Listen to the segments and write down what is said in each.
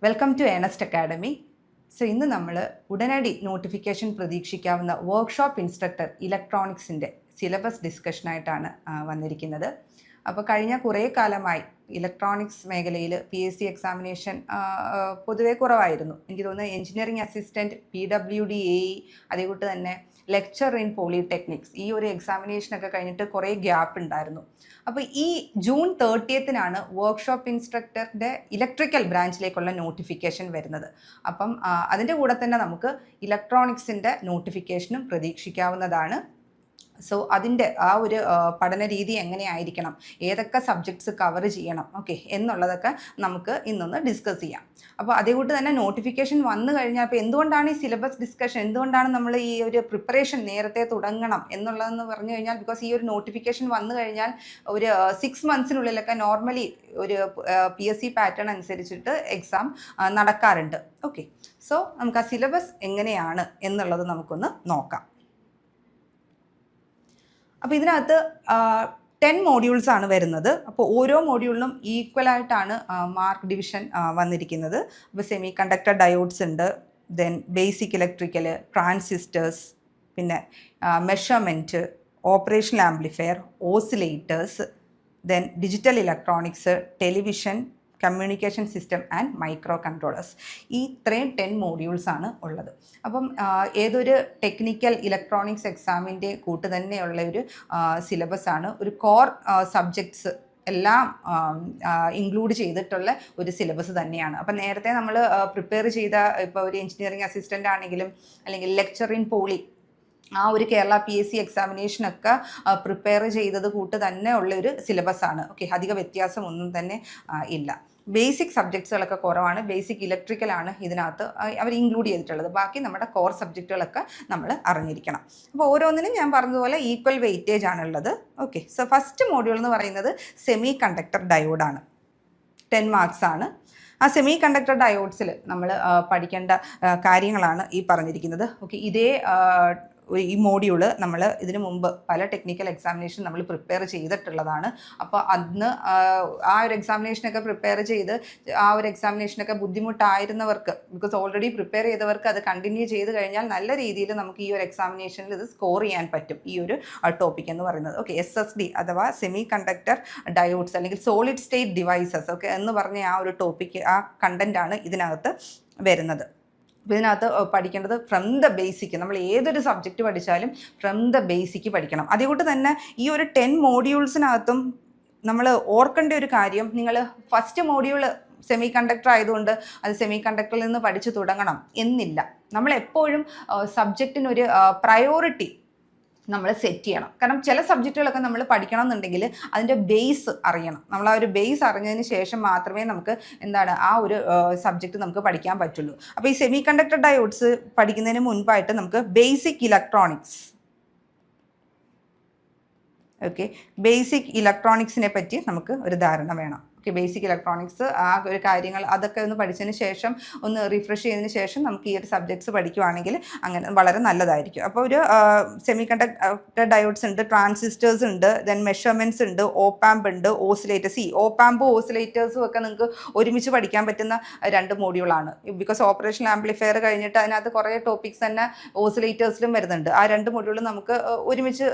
Welcome to Ernest academy. So ഇന്ന് നമ്മൾ ഉടനടി നോട്ടിഫിക്കേഷൻ പ്രതീക്ഷിക്കാവുന്ന വർക്ക്ഷോപ്പ് ഇൻസ്ട്രക്ടർ ഇലക്ട്രോണിക്സിൻ്റെ സിലബസ് ഡിസ്കഷനായിട്ടാണ് വന്നിരിക്കുന്നത്. അപ്പോൾ കഴിഞ്ഞ കുറേ കാലമായി ഇലക്ട്രോണിക്സ് മേഖലയിൽ PSC എക്സാമിനേഷൻ പൊതുവേ കുറവായിരുന്നു. എനിക്ക് തോന്നുന്നത് എഞ്ചിനീയറിംഗ് അസിസ്റ്റൻറ്റ്, PWD AE, അതേകൂട്ട് തന്നെ ലെക്ചർ ഇൻ പോളിടെക്നിക്സ്, ഈ ഒരു എക്സാമിനേഷനൊക്കെ കഴിഞ്ഞിട്ട് കുറേ ഗ്യാപ്പ് ഉണ്ടായിരുന്നു. അപ്പോൾ ഈ ജൂൺ 30 വർക്ക്ഷോപ്പ് ഇൻസ്ട്രക്ടറിൻ്റെ ഇലക്ട്രിക്കൽ ബ്രാഞ്ചിലേക്കുള്ള നോട്ടിഫിക്കേഷൻ വരുന്നത്. അപ്പം അതിൻ്റെ കൂടെ തന്നെ നമുക്ക് ഇലക്ട്രോണിക്സിൻ്റെ നോട്ടിഫിക്കേഷനും പ്രതീക്ഷിക്കാവുന്നതാണ്. സോ അതിൻ്റെ ആ ഒരു പഠന രീതി എങ്ങനെയായിരിക്കണം, ഏതൊക്കെ സബ്ജക്ട്സ് കവർ ചെയ്യണം, ഓക്കെ എന്നുള്ളതൊക്കെ നമുക്ക് ഇന്നൊന്ന് ഡിസ്കസ് ചെയ്യാം. അപ്പോൾ അതേകൂട്ട് തന്നെ നോട്ടിഫിക്കേഷൻ വന്നു കഴിഞ്ഞാൽ അപ്പോൾ എന്തുകൊണ്ടാണ് ഈ സിലബസ് ഡിസ്കഷൻ, എന്തുകൊണ്ടാണ് നമ്മൾ ഈ ഒരു പ്രിപ്പറേഷൻ നേരത്തെ തുടങ്ങണം എന്നുള്ളതെന്ന് പറഞ്ഞു കഴിഞ്ഞാൽ, ബിക്കോസ് ഈ ഒരു നോട്ടിഫിക്കേഷൻ വന്നു കഴിഞ്ഞാൽ ഒരു 6 monthസിനുള്ളിലൊക്കെ നോർമലി ഒരു PSC പാറ്റേൺ അനുസരിച്ചിട്ട് എക്സാം നടക്കാറുണ്ട്. ഓക്കെ, സോ നമുക്ക് ആ സിലബസ് എങ്ങനെയാണ് എന്നുള്ളത് നമുക്കൊന്ന് നോക്കാം. അപ്പോൾ ഇതിനകത്ത് 10 modules ആണ് വരുന്നത്. അപ്പോൾ ഓരോ മോഡ്യൂളിനും ഈക്വലായിട്ടാണ് മാർക്ക് ഡിവിഷൻ വന്നിരിക്കുന്നത്. അപ്പോൾ സെമി കണ്ടക്ടർ ഡയോഡ്സ് ഉണ്ട്, ദെൻ ബേസിക് ഇലക്ട്രിക്കൽ, ട്രാൻസിസ്റ്റേഴ്സ്, പിന്നെ measurement, operational amplifier, oscillators, then digital electronics, television, communication system and micro controllers. ഈ ഇത്രയും 10 modules ആണ് ഉള്ളത്. അപ്പം ഏതൊരു ടെക്നിക്കൽ ഇലക്ട്രോണിക്സ് എക്സാമിൻ്റെ കൂട്ട് തന്നെയുള്ള ഒരു സിലബസാണ്. ഒരു കോർ സബ്ജക്ട്സ് എല്ലാം ഇൻക്ലൂഡ് ചെയ്തിട്ടുള്ള ഒരു സിലബസ് തന്നെയാണ്. അപ്പം നേരത്തെ നമ്മൾ പ്രിപ്പയർ ചെയ്ത, ഇപ്പോൾ ഒരു എഞ്ചിനീയറിംഗ് അസിസ്റ്റൻ്റ് ആണെങ്കിലും അല്ലെങ്കിൽ ലെക്ചർ ഇൻ പോളി, ആ ഒരു കേരള PSC എക്സാമിനേഷനൊക്കെ പ്രിപ്പയർ ചെയ്തത് കൂട്ട് തന്നെ ഉള്ളൊരു സിലബസാണ്. ഓക്കെ, അധിക വ്യത്യാസമൊന്നും തന്നെ ഇല്ല. ബേസിക് സബ്ജക്ട്സുകളൊക്കെ കുറവാണ്. ബേസിക് ഇലക്ട്രിക്കലാണ് ഇതിനകത്ത് അവർ ഇൻക്ലൂഡ് ചെയ്തിട്ടുള്ളത്. ബാക്കി നമ്മുടെ കോർ സബ്ജക്റ്റുകളൊക്കെ നമ്മൾ അറിഞ്ഞിരിക്കണം. അപ്പോൾ ഓരോന്നിനും ഞാൻ പറഞ്ഞതുപോലെ ഈക്വൽ വെയിറ്റേജ് ആണുള്ളത്. ഓക്കെ, സോ ഫസ്റ്റ് മോഡ്യൂൾ എന്ന് പറയുന്നത് സെമി കണ്ടക്ടർ ഡയോഡാണ്. 10 marks ആണ്. ആ സെമി കണ്ടക്ടർ ഡയോഡ്സിൽ നമ്മൾ പഠിക്കേണ്ട കാര്യങ്ങളാണ് ഈ പറഞ്ഞിരിക്കുന്നത്. ഓക്കെ, ഇതേ ഈ മോഡ്യൂള് നമ്മൾ ഇതിനു മുമ്പ് പല ടെക്നിക്കൽ എക്സാമിനേഷൻ നമ്മൾ പ്രിപ്പയർ ചെയ്തിട്ടുള്ളതാണ്. അപ്പോൾ അന്ന് ആ ഒരു എക്സാമിനേഷനൊക്കെ പ്രിപ്പയർ ചെയ്ത് ആ ഒരു എക്സാമിനേഷനൊക്കെ ബുദ്ധിമുട്ടായിരുന്നവർക്ക്, ബിക്കോസ് ഓൾറെഡി പ്രിപ്പയർ ചെയ്തവർക്ക് അത് കണ്ടിന്യൂ ചെയ്ത് കഴിഞ്ഞാൽ നല്ല രീതിയിൽ നമുക്ക് ഈ ഒരു എക്സാമിനേഷനിൽ ഇത് സ്കോർ ചെയ്യാൻ പറ്റും, ഈ ഒരു ടോപ്പിക് എന്ന് പറയുന്നത്. ഓക്കെ, SSD അഥവാ സെമി കണ്ടക്ടർ ഡയോഡ്സ് അല്ലെങ്കിൽ സോളിഡ് സ്റ്റേറ്റ് ഡിവൈസസ് ഒക്കെ എന്ന് പറഞ്ഞ ആ ഒരു ടോപ്പിക്ക്, ആ കണ്ടൻ്റാണ് ഇതിനകത്ത് വരുന്നത്. ഇതിനകത്ത് പഠിക്കേണ്ടത് ഫ്രം ദ ബേസിക്, നമ്മൾ ഏതൊരു സബ്ജക്റ്റ് പഠിച്ചാലും ഫ്രം ദ ബേസിക് പഠിക്കണം. അതുകൊണ്ട് തന്നെ ഈ ഒരു 10 modules-നകത്തും നമ്മൾ ഓർക്കേണ്ട ഒരു കാര്യം, നിങ്ങൾ ഫസ്റ്റ് മോഡ്യൂൾ സെമി കണ്ടക്ടർ ആയതുകൊണ്ട് അത് സെമി കണ്ടക്ടറിൽ നിന്ന് പഠിച്ചു തുടങ്ങണം എന്നില്ല. നമ്മളെപ്പോഴും സബ്ജക്റ്റിനൊരു പ്രയോറിറ്റി നമ്മൾ സെറ്റ് ചെയ്യണം. കാരണം ചില സബ്ജക്റ്റുകളൊക്കെ നമ്മൾ പഠിക്കണം എന്നുണ്ടെങ്കിൽ അതിൻ്റെ ബേസ് അറിയണം. നമ്മൾ ആ ഒരു ബേസ് അറിഞ്ഞതിന് ശേഷം മാത്രമേ നമുക്ക് ആ ഒരു സബ്ജക്റ്റ് നമുക്ക് പഠിക്കാൻ പറ്റുള്ളൂ. അപ്പോൾ ഈ സെമി കണ്ടക്ടർ ഡയോഡ്സ് പഠിക്കുന്നതിന് മുൻപായിട്ട് നമുക്ക് ബേസിക് ഇലക്ട്രോണിക്സ്, ഓക്കെ, ബേസിക് ഇലക്ട്രോണിക്സിനെ പറ്റി നമുക്ക് ഒരു ധാരണ വേണം. ഓക്കെ, ബേസിക് ഇലക്ട്രോണിക്സ് ആ ഒരു കാര്യങ്ങൾ അതൊക്കെ ഒന്ന് പഠിച്ചതിന് ശേഷം, ഒന്ന് റിഫ്രഷ് ചെയ്തതിന് ശേഷം നമുക്ക് ഈ ഒരു സബ്ജക്ട്സ് പഠിക്കുവാണെങ്കിൽ അങ്ങനെ വളരെ നല്ലതായിരിക്കും. അപ്പോൾ ഒരു സെമി കണ്ടക്ടർ ഡയോഡ്സ് ഉണ്ട്, ട്രാൻസിസ്റ്റേഴ്സ് ഉണ്ട്, ദെൻ മെഷർമെൻറ്റ്സ് ഉണ്ട്, ഓപ്പാമ്പ് ഉണ്ട്, ഓസിലേറ്റേഴ്സ്. ഈ ഓപ്പാമ്പും ഓസിലേറ്റേഴ്സും ഒക്കെ നിങ്ങൾക്ക് ഒരുമിച്ച് പഠിക്കാൻ പറ്റുന്ന 2 മോഡ്യൂളാണ്. ബിക്കോസ് ഓപ്പറേഷണൽ ആംപ്ലിഫയർ കഴിഞ്ഞിട്ട് അതിനകത്ത് കുറേ ടോപ്പിക്സ് തന്നെ ഓസിലേറ്റേഴ്സിലും വരുന്നുണ്ട്. ആ 2 മോഡ്യൂളും നമുക്ക് ഒരുമിച്ച്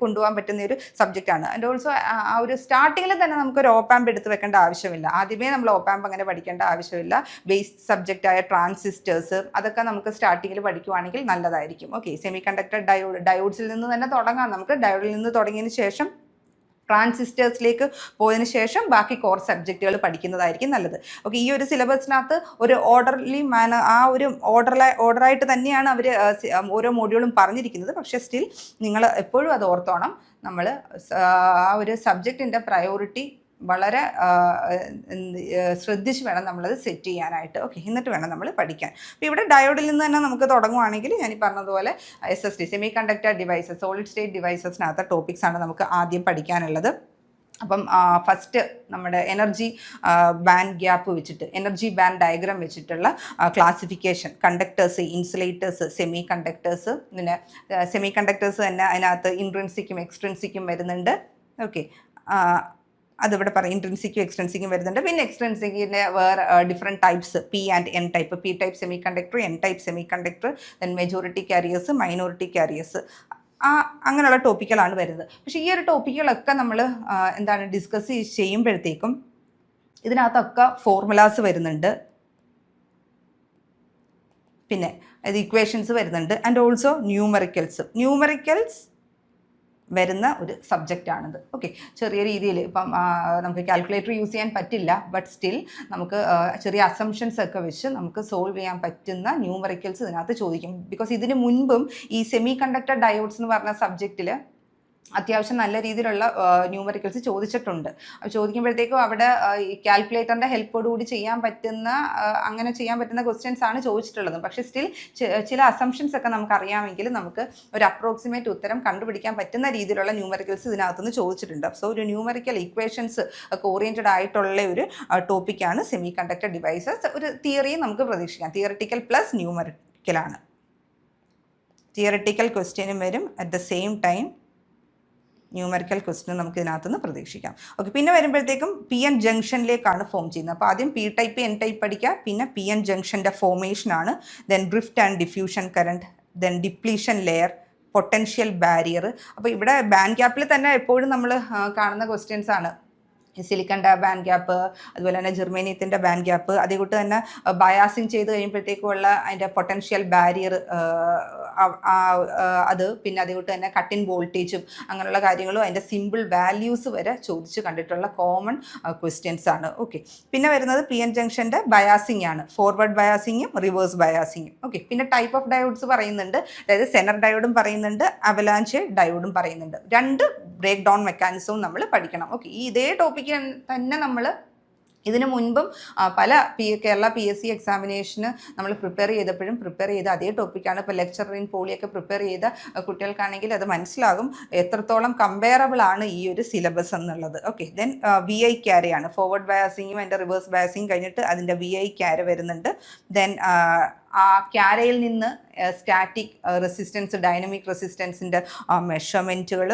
കൊണ്ടുപോകാൻ പറ്റുന്ന ഒരു സബ്ജക്റ്റാണ്. ആൻഡ് ഓൾസോ ആ ഒരു സ്റ്റാർട്ടിങ്ങിൽ തന്നെ നമുക്കൊരു ഓപ്പാമ്പ് എടുത്ത് വെക്കേണ്ട ആവശ്യമില്ല. ആദ്യമേ നമ്മൾ ഓപ്പാമ്പ് അങ്ങനെ പഠിക്കേണ്ട ആവശ്യമില്ല. ബേസ് സബ്ജക്റ്റായ ട്രാൻസിസ്റ്റേഴ്സ് അതൊക്കെ നമുക്ക് സ്റ്റാർട്ടിങ്ങിൽ പഠിക്കുവാണെങ്കിൽ നല്ലതായിരിക്കും. ഓക്കെ, സെമി കണ്ടക്ടർ ഡയോഡ്സിൽ നിന്ന് തന്നെ തുടങ്ങാം. നമുക്ക് ഡയോഡിൽ നിന്ന് തുടങ്ങിയതിന് ശേഷം ട്രാൻസിസ്റ്റേഴ്സിലേക്ക് പോയതിന് ശേഷം ബാക്കി കോർ സബ്ജക്റ്റുകൾ പഠിക്കുന്നതായിരിക്കും നല്ലത്. ഓക്കെ, ഈ ഒരു സിലബസിനകത്ത് ഒരു ഓർഡർലി ആ ഒരു ഓർഡറായിട്ട് തന്നെയാണ് അവർ ഓരോ മോഡ്യൂളും പറഞ്ഞിരിക്കുന്നത്. പക്ഷേ സ്റ്റിൽ നിങ്ങൾ എപ്പോഴും അത് ഓർത്തോണം, നമ്മൾ ആ ഒരു സബ്ജക്റ്റിൻ്റെ പ്രയോറിറ്റി വളരെ ശ്രദ്ധിച്ച് വേണം നമ്മളത് സെറ്റ് ചെയ്യാനായിട്ട്. ഓക്കെ, എന്നിട്ട് വേണം നമ്മൾ പഠിക്കാൻ. അപ്പോൾ ഇവിടെ ഡയോഡിൽ നിന്ന് തന്നെ നമുക്ക് തുടങ്ങുവാണെങ്കിൽ ഞാൻ ഈ പറഞ്ഞതുപോലെ SSD semiconductor devices, solid state ഡിവൈസസിനകത്ത ടോപ്പിക്സാണ് നമുക്ക് ആദ്യം പഠിക്കാനുള്ളത്. അപ്പം ഫസ്റ്റ് നമ്മുടെ എനർജി ബാൻഡ് ഗ്യാപ്പ് വെച്ചിട്ട്, എനർജി ബാൻഡ് ഡയഗ്രാം വെച്ചിട്ടുള്ള classification, conductors, insulators, semiconductors, പിന്നെ സെമി കണ്ടക്ടേഴ്സ് തന്നെ അതിനകത്ത് ഇൻട്രിൻസിക്കും എക്സ്ട്രിൻസിക്കും വരുന്നുണ്ട്. ഓക്കെ, അതിവിടെ പറയും ഇൻട്രിൻസിക്കും എക്സ്ട്രിൻസിക്കും വരുന്നുണ്ട്. പിന്നെ എക്സ്ട്രിൻസിക്കിൻ്റെ വേറെ different types P and N type, P type semiconductor, N type semiconductor, then majority carriers, minority carriers, അങ്ങനെയുള്ള ടോപ്പിക്കുകളാണ് വരുന്നത്. പക്ഷേ ഈ ഒരു ടോപ്പിക്കുകളൊക്കെ നമ്മൾ എന്താണ് ഡിസ്കസ് ചെയ്യുമ്പോഴത്തേക്കും ഇതിനകത്തൊക്കെ ഫോർമുലാസ് വരുന്നുണ്ട്, പിന്നെ അത് ഇക്വേഷൻസ് വരുന്നുണ്ട്, ആൻഡ് ഓൾസോ ന്യൂമറിക്കൽസ് വരുന്ന ഒരു സബ്ജക്റ്റാണിത്. ഓക്കെ, ചെറിയ രീതിയിൽ ഇപ്പം നമുക്ക് കാൽക്കുലേറ്റർ യൂസ് ചെയ്യാൻ പറ്റില്ല, ബട്ട് സ്റ്റിൽ നമുക്ക് ചെറിയ അസംഷൻസ് ഒക്കെ വെച്ച് നമുക്ക് സോൾവ് ചെയ്യാൻ പറ്റുന്ന ന്യൂമറിക്കൽസ് ഇതിനകത്ത് ചോദിക്കും. ബിക്കോസ് ഇതിന് മുൻപും ഈ സെമി കണ്ടക്ടർ ഡയോഡ്സ് എന്ന് പറഞ്ഞ സബ്ജക്റ്റിൽ അത്യാവശ്യം നല്ല രീതിയിലുള്ള ന്യൂമറിക്കൽസ് ചോദിച്ചിട്ടുണ്ട്. ചോദിക്കുമ്പോഴത്തേക്കും അവിടെ ഈ കാൽക്കുലേറ്ററിൻ്റെ ഹെൽപ്പോടുകൂടി ചെയ്യാൻ പറ്റുന്ന അങ്ങനെ ചെയ്യാൻ പറ്റുന്ന ക്വസ്റ്റ്യൻസ് ആണ് ചോദിച്ചിട്ടുള്ളത്. പക്ഷേ സ്റ്റിൽ ചില അസംഷൻസ് ഒക്കെ നമുക്ക് അറിയാമെങ്കിൽ നമുക്ക് ഒരു അപ്രോക്സിമേറ്റ് ഉത്തരം കണ്ടുപിടിക്കാൻ പറ്റുന്ന രീതിയിലുള്ള ന്യൂമറിക്കൽസ് ഇതിനകത്തുനിന്ന് ചോദിച്ചിട്ടുണ്ട്. സോ ഒരു ന്യൂമറിക്കൽ ഇക്വേഷൻസ് ഒക്കെ ഓറിയൻറ്റഡ് ആയിട്ടുള്ള ഒരു ടോപ്പിക്കാണ് സെമി കണ്ടക്ടർ ഡിവൈസസ്. ഒരു തിയറിയും നമുക്ക് പ്രതീക്ഷിക്കാം, തിയറിറ്റിക്കൽ പ്ലസ് ന്യൂമറിക്കലാണ്. തിയറിറ്റിക്കൽ ക്വസ്റ്റ്യനും വരും, at the same time numerical question നമുക്ക് ഇതിനകത്തുനിന്ന് പ്രതീക്ഷിക്കാം. ഓക്കെ, പിന്നെ വരുമ്പോഴത്തേക്കും പി എൻ ജംഗ്ഷനിലേക്കാണ് ഫോം ചെയ്യുന്നത്. അപ്പോൾ ആദ്യം പി ടൈപ്പ് എൻ ടൈപ്പ് പഠിക്കുക, പിന്നെ പി എൻ ജംഗ്ഷൻ്റെ ഫോർമേഷനാണ്, then drift and diffusion current, then depletion layer, potential barrier. അപ്പോൾ ഇവിടെ ബാൻഡ് ഗ്യാപ്പിൽ തന്നെ എപ്പോഴും നമ്മൾ കാണുന്ന ക്വസ്റ്റ്യൻസ് ആണ്. സിലിക്കൻ്റെ ബാൻഡ് ഗ്യാപ്പ്, അതുപോലെ തന്നെ ജെർമേനിയത്തിൻ്റെ ബാൻഡ് ഗ്യാപ്പ്, അതേകൂട്ട് തന്നെ ബയാസിങ് ചെയ്ത് കഴിയുമ്പോഴത്തേക്കുള്ള അതിൻ്റെ പൊട്ടൻഷ്യൽ ബാരിയർ അത്, പിന്നെ അതേകൂട്ട് തന്നെ കട്ടിൻ വോൾട്ടേജും അങ്ങനെയുള്ള കാര്യങ്ങളും അതിൻ്റെ സിമ്പിൾ വാല്യൂസ് വരെ ചോദിച്ച് കണ്ടിട്ടുള്ള കോമൺ ക്വസ്റ്റ്യൻസ് ആണ്. ഓക്കെ, പിന്നെ വരുന്നത് പി എൻ ജംഗ്ഷൻ്റെ ബയാസിങ് ആണ്, ഫോർവേഡ് ബയാസിങ്ങും റിവേഴ്സ് ബയാസിങ്ങും. ഓക്കെ, പിന്നെ ടൈപ്പ് ഓഫ് ഡയോഡ്സ് പറയുന്നുണ്ട്, അതായത് സെനർ ഡയോഡും പറയുന്നുണ്ട്, അവലാഞ്ച് ഡയോഡും പറയുന്നുണ്ട്. രണ്ട് ബ്രേക്ക് ഡൗൺ മെക്കാനിസവും നമ്മൾ പഠിക്കണം. ഓക്കെ, ഈ ഇതേ ടോപ്പിക്ക് തന്നെ നമ്മൾ ഇതിനു മുൻപും പല കേരള PSC എക്സാമിനേഷന് നമ്മൾ പ്രിപ്പയർ ചെയ്ത അതേ ടോപ്പിക്കാണ്. ഇപ്പോൾ ലെക്ചർ ഇൻ പോളിയൊക്കെ പ്രിപ്പയർ ചെയ്ത കുട്ടികൾക്കാണെങ്കിൽ അത് മനസ്സിലാകും എത്രത്തോളം കമ്പയറബിൾ ആണ് ഈ ഒരു സിലബസ് എന്നുള്ളത്. ഓക്കെ, ദെൻ VI ക്യാരയാണ്, ഫോർവേഡ് ബയാസിങ്ങും അതിൻ്റെ റിവേഴ്സ് ബയാസിങ് കഴിഞ്ഞിട്ട് അതിൻ്റെ VI ക്യാര വരുന്നുണ്ട്. ദെൻ ആ ക്യാരയിൽ നിന്ന് സ്റ്റാറ്റിക് റെസിസ്റ്റൻസ്, ഡൈനമിക് റെസിസ്റ്റൻസിൻ്റെ മെഷർമെൻറ്റുകൾ,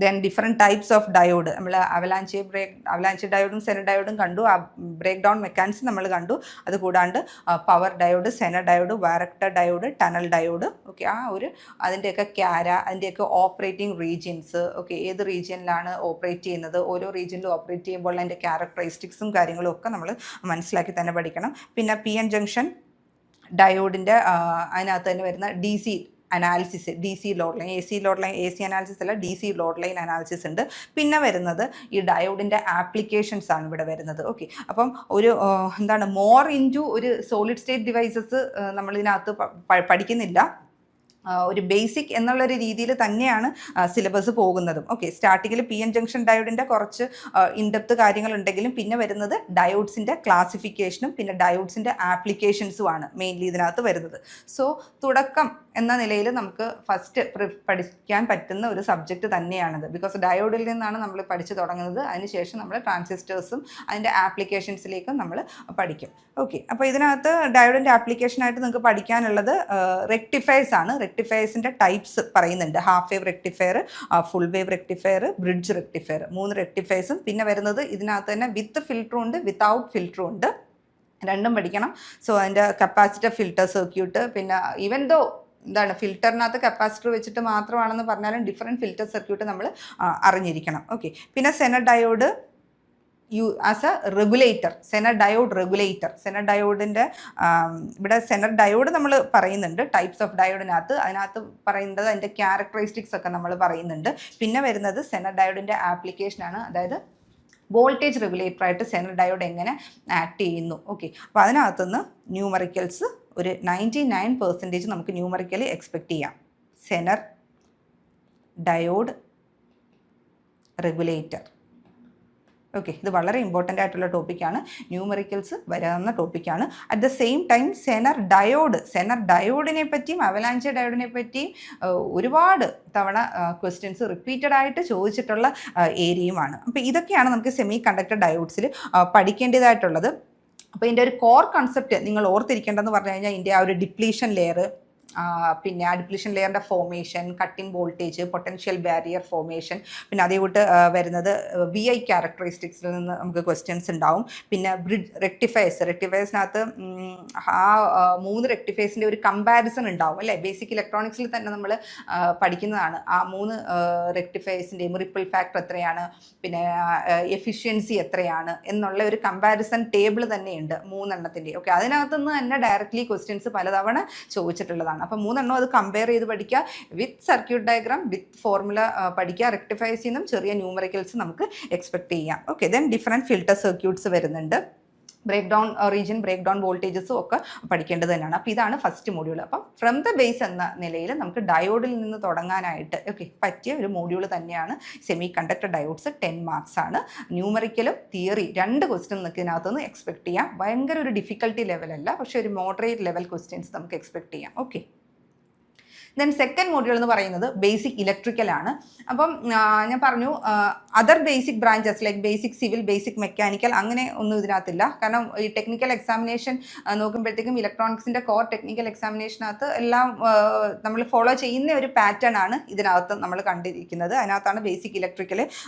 then different types of diode, നമ്മൾ അവലാഞ്ച് ഡയോഡും സെനർ ഡയോഡും കണ്ടു, ആ ബ്രേക്ക് ഡൗൺ മെക്കാനിസം നമ്മൾ കണ്ടു. അതുകൂടാണ്ട് power diode, zener diode, varactor diode, tunnel diode. Okay, ആ ഒരു അതിൻ്റെയൊക്കെ ക്യാര, അതിൻ്റെയൊക്കെ ഓപ്പറേറ്റിംഗ് റീജിയൻസ്, ഓക്കെ, ഏത് റീജിയനിലാണ് ഓപ്പറേറ്റ് ചെയ്യുന്നത്, ഓരോ റീജിയനിലും ഓപ്പറേറ്റ് ചെയ്യുമ്പോൾ അതിൻ്റെ ക്യാരക്ടറിസ്റ്റിക്സും കാര്യങ്ങളും ഒക്കെ നമ്മൾ മനസ്സിലാക്കി തന്നെ പഠിക്കണം. പിന്നെ പി എൻ ജംഗ്ഷൻ ഡയോഡിൻ്റെ അതിനകത്ത് തന്നെ വരുന്ന DC analysis, DC load line, AC analysis അല്ല, DC ലോഡ് ലൈൻ അനാലിസിസ് ഉണ്ട്. പിന്നെ വരുന്നത് ഈ ഡയോഡിൻ്റെ ആപ്ലിക്കേഷൻസ് ആണ് ഇവിടെ വരുന്നത്. ഓക്കെ, അപ്പം ഒരു എന്താണ് മോർ ഇൻറ്റു ഒരു സോളിഡ് സ്റ്റേറ്റ് ഡിവൈസസ് നമ്മളിതിനകത്ത് പഠിക്കുന്നില്ല, ഒരു ബേസിക് എന്നുള്ളൊരു രീതിയിൽ തന്നെയാണ് സിലബസ് പോകുന്നതും. ഓക്കെ, സ്റ്റാർട്ടിങ്ങിൽ പി എൻ ജംഗ്ഷൻ ഡയോഡിൻ്റെ കുറച്ച് ഇൻഡെപ്ത് കാര്യങ്ങളുണ്ടെങ്കിലും പിന്നെ വരുന്നത് ഡയോഡ്സിൻ്റെ ക്ലാസിഫിക്കേഷനും പിന്നെ ഡയോഡ്സിൻ്റെ ആപ്ലിക്കേഷൻസുമാണ് മെയിൻലി ഇതിനകത്ത് വരുന്നത്. സോ തുടക്കം എന്ന നിലയിൽ നമുക്ക് ഫസ്റ്റ് പഠിക്കാൻ പറ്റുന്ന ഒരു സബ്ജക്റ്റ് തന്നെയാണിത്. ബിക്കോസ് ഡയോഡിൽ നിന്നാണ് നമ്മൾ പഠിച്ചു തുടങ്ങുന്നത്, അതിനുശേഷം നമ്മൾ ട്രാൻസിസ്റ്റേഴ്സും അതിൻ്റെ ആപ്ലിക്കേഷൻസിലേക്കും നമ്മൾ പഠിക്കും. ഓക്കെ, അപ്പോൾ ഇതിനകത്ത് ഡയോഡിൻ്റെ ആപ്ലിക്കേഷനായിട്ട് നിങ്ങൾക്ക് പഠിക്കാനുള്ളത് റെക്ടിഫയേഴ്സ് ആണ്. റെക്ടിഫയേഴ്സിൻ്റെ ടൈപ്സ് പറയുന്നുണ്ട്, half wave rectifier, full wave rectifier, bridge rectifier, 3 റെക്ടിഫയേഴ്സും. പിന്നെ വരുന്നത് ഇതിനകത്ത് തന്നെ വിത്ത് ഫിൽറ്ററും ഉണ്ട്, വിത്തൗട്ട് ഫിൽറ്ററും ഉണ്ട്, രണ്ടും പഠിക്കണം. സോ അതിൻ്റെ കപ്പാസിറ്റർ ഫിൽറ്റർ സർക്യൂട്ട്, പിന്നെ ഈവൻ ദോ എന്താണ് ഫിൽറ്ററിനകത്ത് കപ്പാസിറ്റർ വെച്ചിട്ട് മാത്രമാണെന്ന് പറഞ്ഞാലും ഡിഫറെൻറ്റ് ഫിൽറ്റർ സർക്യൂട്ട് നമ്മൾ അറിഞ്ഞിരിക്കണം. ഓക്കെ, പിന്നെ zener diode as a regulator, zener ഡയോഡിൻ്റെ ഇവിടെ സെനർ ഡയോഡ് നമ്മൾ പറയുന്നുണ്ട് ടൈപ്സ് ഓഫ് ഡയോഡിനകത്ത്, അതിനകത്ത് പറയുന്നത് അതിൻ്റെ ക്യാരക്ടറിസ്റ്റിക്സ് ഒക്കെ നമ്മൾ പറയുന്നുണ്ട്. പിന്നെ വരുന്നത് സെനർ ഡയോഡിൻ്റെ ആപ്ലിക്കേഷനാണ്, അതായത് വോൾട്ടേജ് റെഗുലേറ്ററായിട്ട് സെനർ ഡയോഡ് എങ്ങനെ ആക്ട് ചെയ്യുന്നു. ഓക്കെ, അപ്പോൾ അതിനകത്തുനിന്ന് ന്യൂമറിക്കൽസ് ഒരു 99% നമുക്ക് ന്യൂമറിക്കലി എക്സ്പെക്റ്റ് ചെയ്യാം. Zener diode regulator. ഓക്കെ, ഇത് വളരെ ഇമ്പോർട്ടൻ്റ് ആയിട്ടുള്ള ടോപ്പിക്കാണ്, ന്യൂമറിക്കൽസ് വരാവുന്ന ടോപ്പിക്കാണ്. At the same time zener ഡയോഡിനെ പറ്റിയും അവലാഞ്ച് ഡയോഡിനെ പറ്റിയും ഒരുപാട് തവണ ക്വസ്റ്റ്യൻസ് റിപ്പീറ്റഡ് ആയിട്ട് ചോദിച്ചിട്ടുള്ള ഏരിയയുമാണ്. അപ്പോൾ ഇതൊക്കെയാണ് നമുക്ക് സെമി കണ്ടക്ടർ ഡയോഡ്സിൽ പഠിക്കേണ്ടതായിട്ടുള്ളത്. അപ്പോൾ ഇതിൻ്റെ ഒരു കോർ കൺസെപ്റ്റ് നിങ്ങൾ ഓർത്തിരിക്കേണ്ടതെന്ന് പറഞ്ഞു കഴിഞ്ഞാൽ ഇതിൻ്റെ ആ ഒരു ഡിപ്ലീഷൻ ലെയർ, പിന്നെ ഡിപ്ലീഷൻ ലെയറിൻ്റെ formation, cut in voltage, potential barrier formation, പിന്നെ അതേ കൂട്ട് വരുന്നത് VI ക്യാരക്ടറിസ്റ്റിക്സിൽ നിന്ന് നമുക്ക് ക്വസ്റ്റ്യൻസ് ഉണ്ടാവും. പിന്നെ ബ്രിഡ്ജ് റെക്ടിഫയേഴ്സിനകത്ത് ആ 3 റെക്ടിഫയേഴ്സിൻ്റെ ഒരു കമ്പാരിസൺ ഉണ്ടാവും അല്ലേ. ബേസിക് ഇലക്ട്രോണിക്സിൽ തന്നെ നമ്മൾ പഠിക്കുന്നതാണ്. ആ 3 റെക്ടിഫയേഴ്സിൻ്റെയും റിപ്പിൾ ഫാക്ടർ എത്രയാണ്, പിന്നെ എഫിഷ്യൻസി എത്രയാണ് എന്നുള്ള ഒരു കമ്പാരിസൺ ടേബിൾ തന്നെയുണ്ട് 3 എണ്ണത്തിൻ്റെ. ഓക്കെ, അതിനകത്തുനിന്ന് തന്നെ ഡയറക്റ്റ്ലി ക്വസ്റ്റ്യൻസ് പലതവണ ചോദിച്ചിട്ടുള്ളതാണ്. അപ്പോൾ 3 എണ്ണം അത് കമ്പയർ ചെയ്ത് പഠിക്കുക, with circuit diagram, with formula പഠിക്കുക. റെക്ടിഫയേഴ്സിൽ നിന്നും ചെറിയ ന്യൂമറിക്കൽസ് നമുക്ക് എക്സ്പെക്ട് ചെയ്യാം. Okay, then different filter circuits വരുന്നുണ്ട്. Breakdown region, breakdown വോൾട്ടേജസും ഒക്കെ പഠിക്കേണ്ടത് തന്നെയാണ്. അപ്പോൾ ഇതാണ് ഫസ്റ്റ് മോഡ്യൂൾ. അപ്പം ഫ്രം ദ ബേസ് എന്ന നിലയിൽ നമുക്ക് ഡയോഡിൽ നിന്ന് തുടങ്ങാനായിട്ട് പറ്റിയ ഒരു മോഡ്യൂൾ തന്നെയാണ് സെമി കണ്ടക്ടർ ഡയോഡ്സ്. 10 മാർക്സ് ആണ്. ന്യൂമറിക്കലും തിയറി 2 ക്വസ്റ്റ്യൻ നമുക്ക് ഇതിനകത്തുനിന്ന് എക്സ്പെക്ട് ചെയ്യാം. ഭയങ്കര ഒരു ഡിഫിക്കൽട്ടി ലെവലല്ല, പക്ഷേ ഒരു മോഡറേറ്റ് ലെവൽ ക്വസ്റ്റ്യൻസ് നമുക്ക് എക്സ്പെക്ട് ചെയ്യാം. ഓക്കെ, ദെൻ സെക്കൻഡ് മോഡ്യൂൾ എന്ന് പറയുന്നത് ബേസിക് ഇലക്ട്രിക്കലാണ്. അപ്പം ഞാൻ പറഞ്ഞു other basic branches like basic civil, basic mechanical അങ്ങനെ ഒന്നും ഇതിനകത്തില്ല. കാരണം ഈ ടെക്നിക്കൽ എക്സാമിനേഷൻ നോക്കുമ്പോഴത്തേക്കും ഇലക്ട്രോണിക്സിൻ്റെ കോർ ടെക്നിക്കൽ എക്സാമിനേഷനകത്ത് എല്ലാം നമ്മൾ ഫോളോ ചെയ്യുന്ന ഒരു പാറ്റേൺ ആണ് ഇതിനകത്ത് നമ്മൾ കണ്ടിരിക്കുന്നത്. അതിനകത്താണ് ബേസിക് ഇലക്ട്രിക്കൽ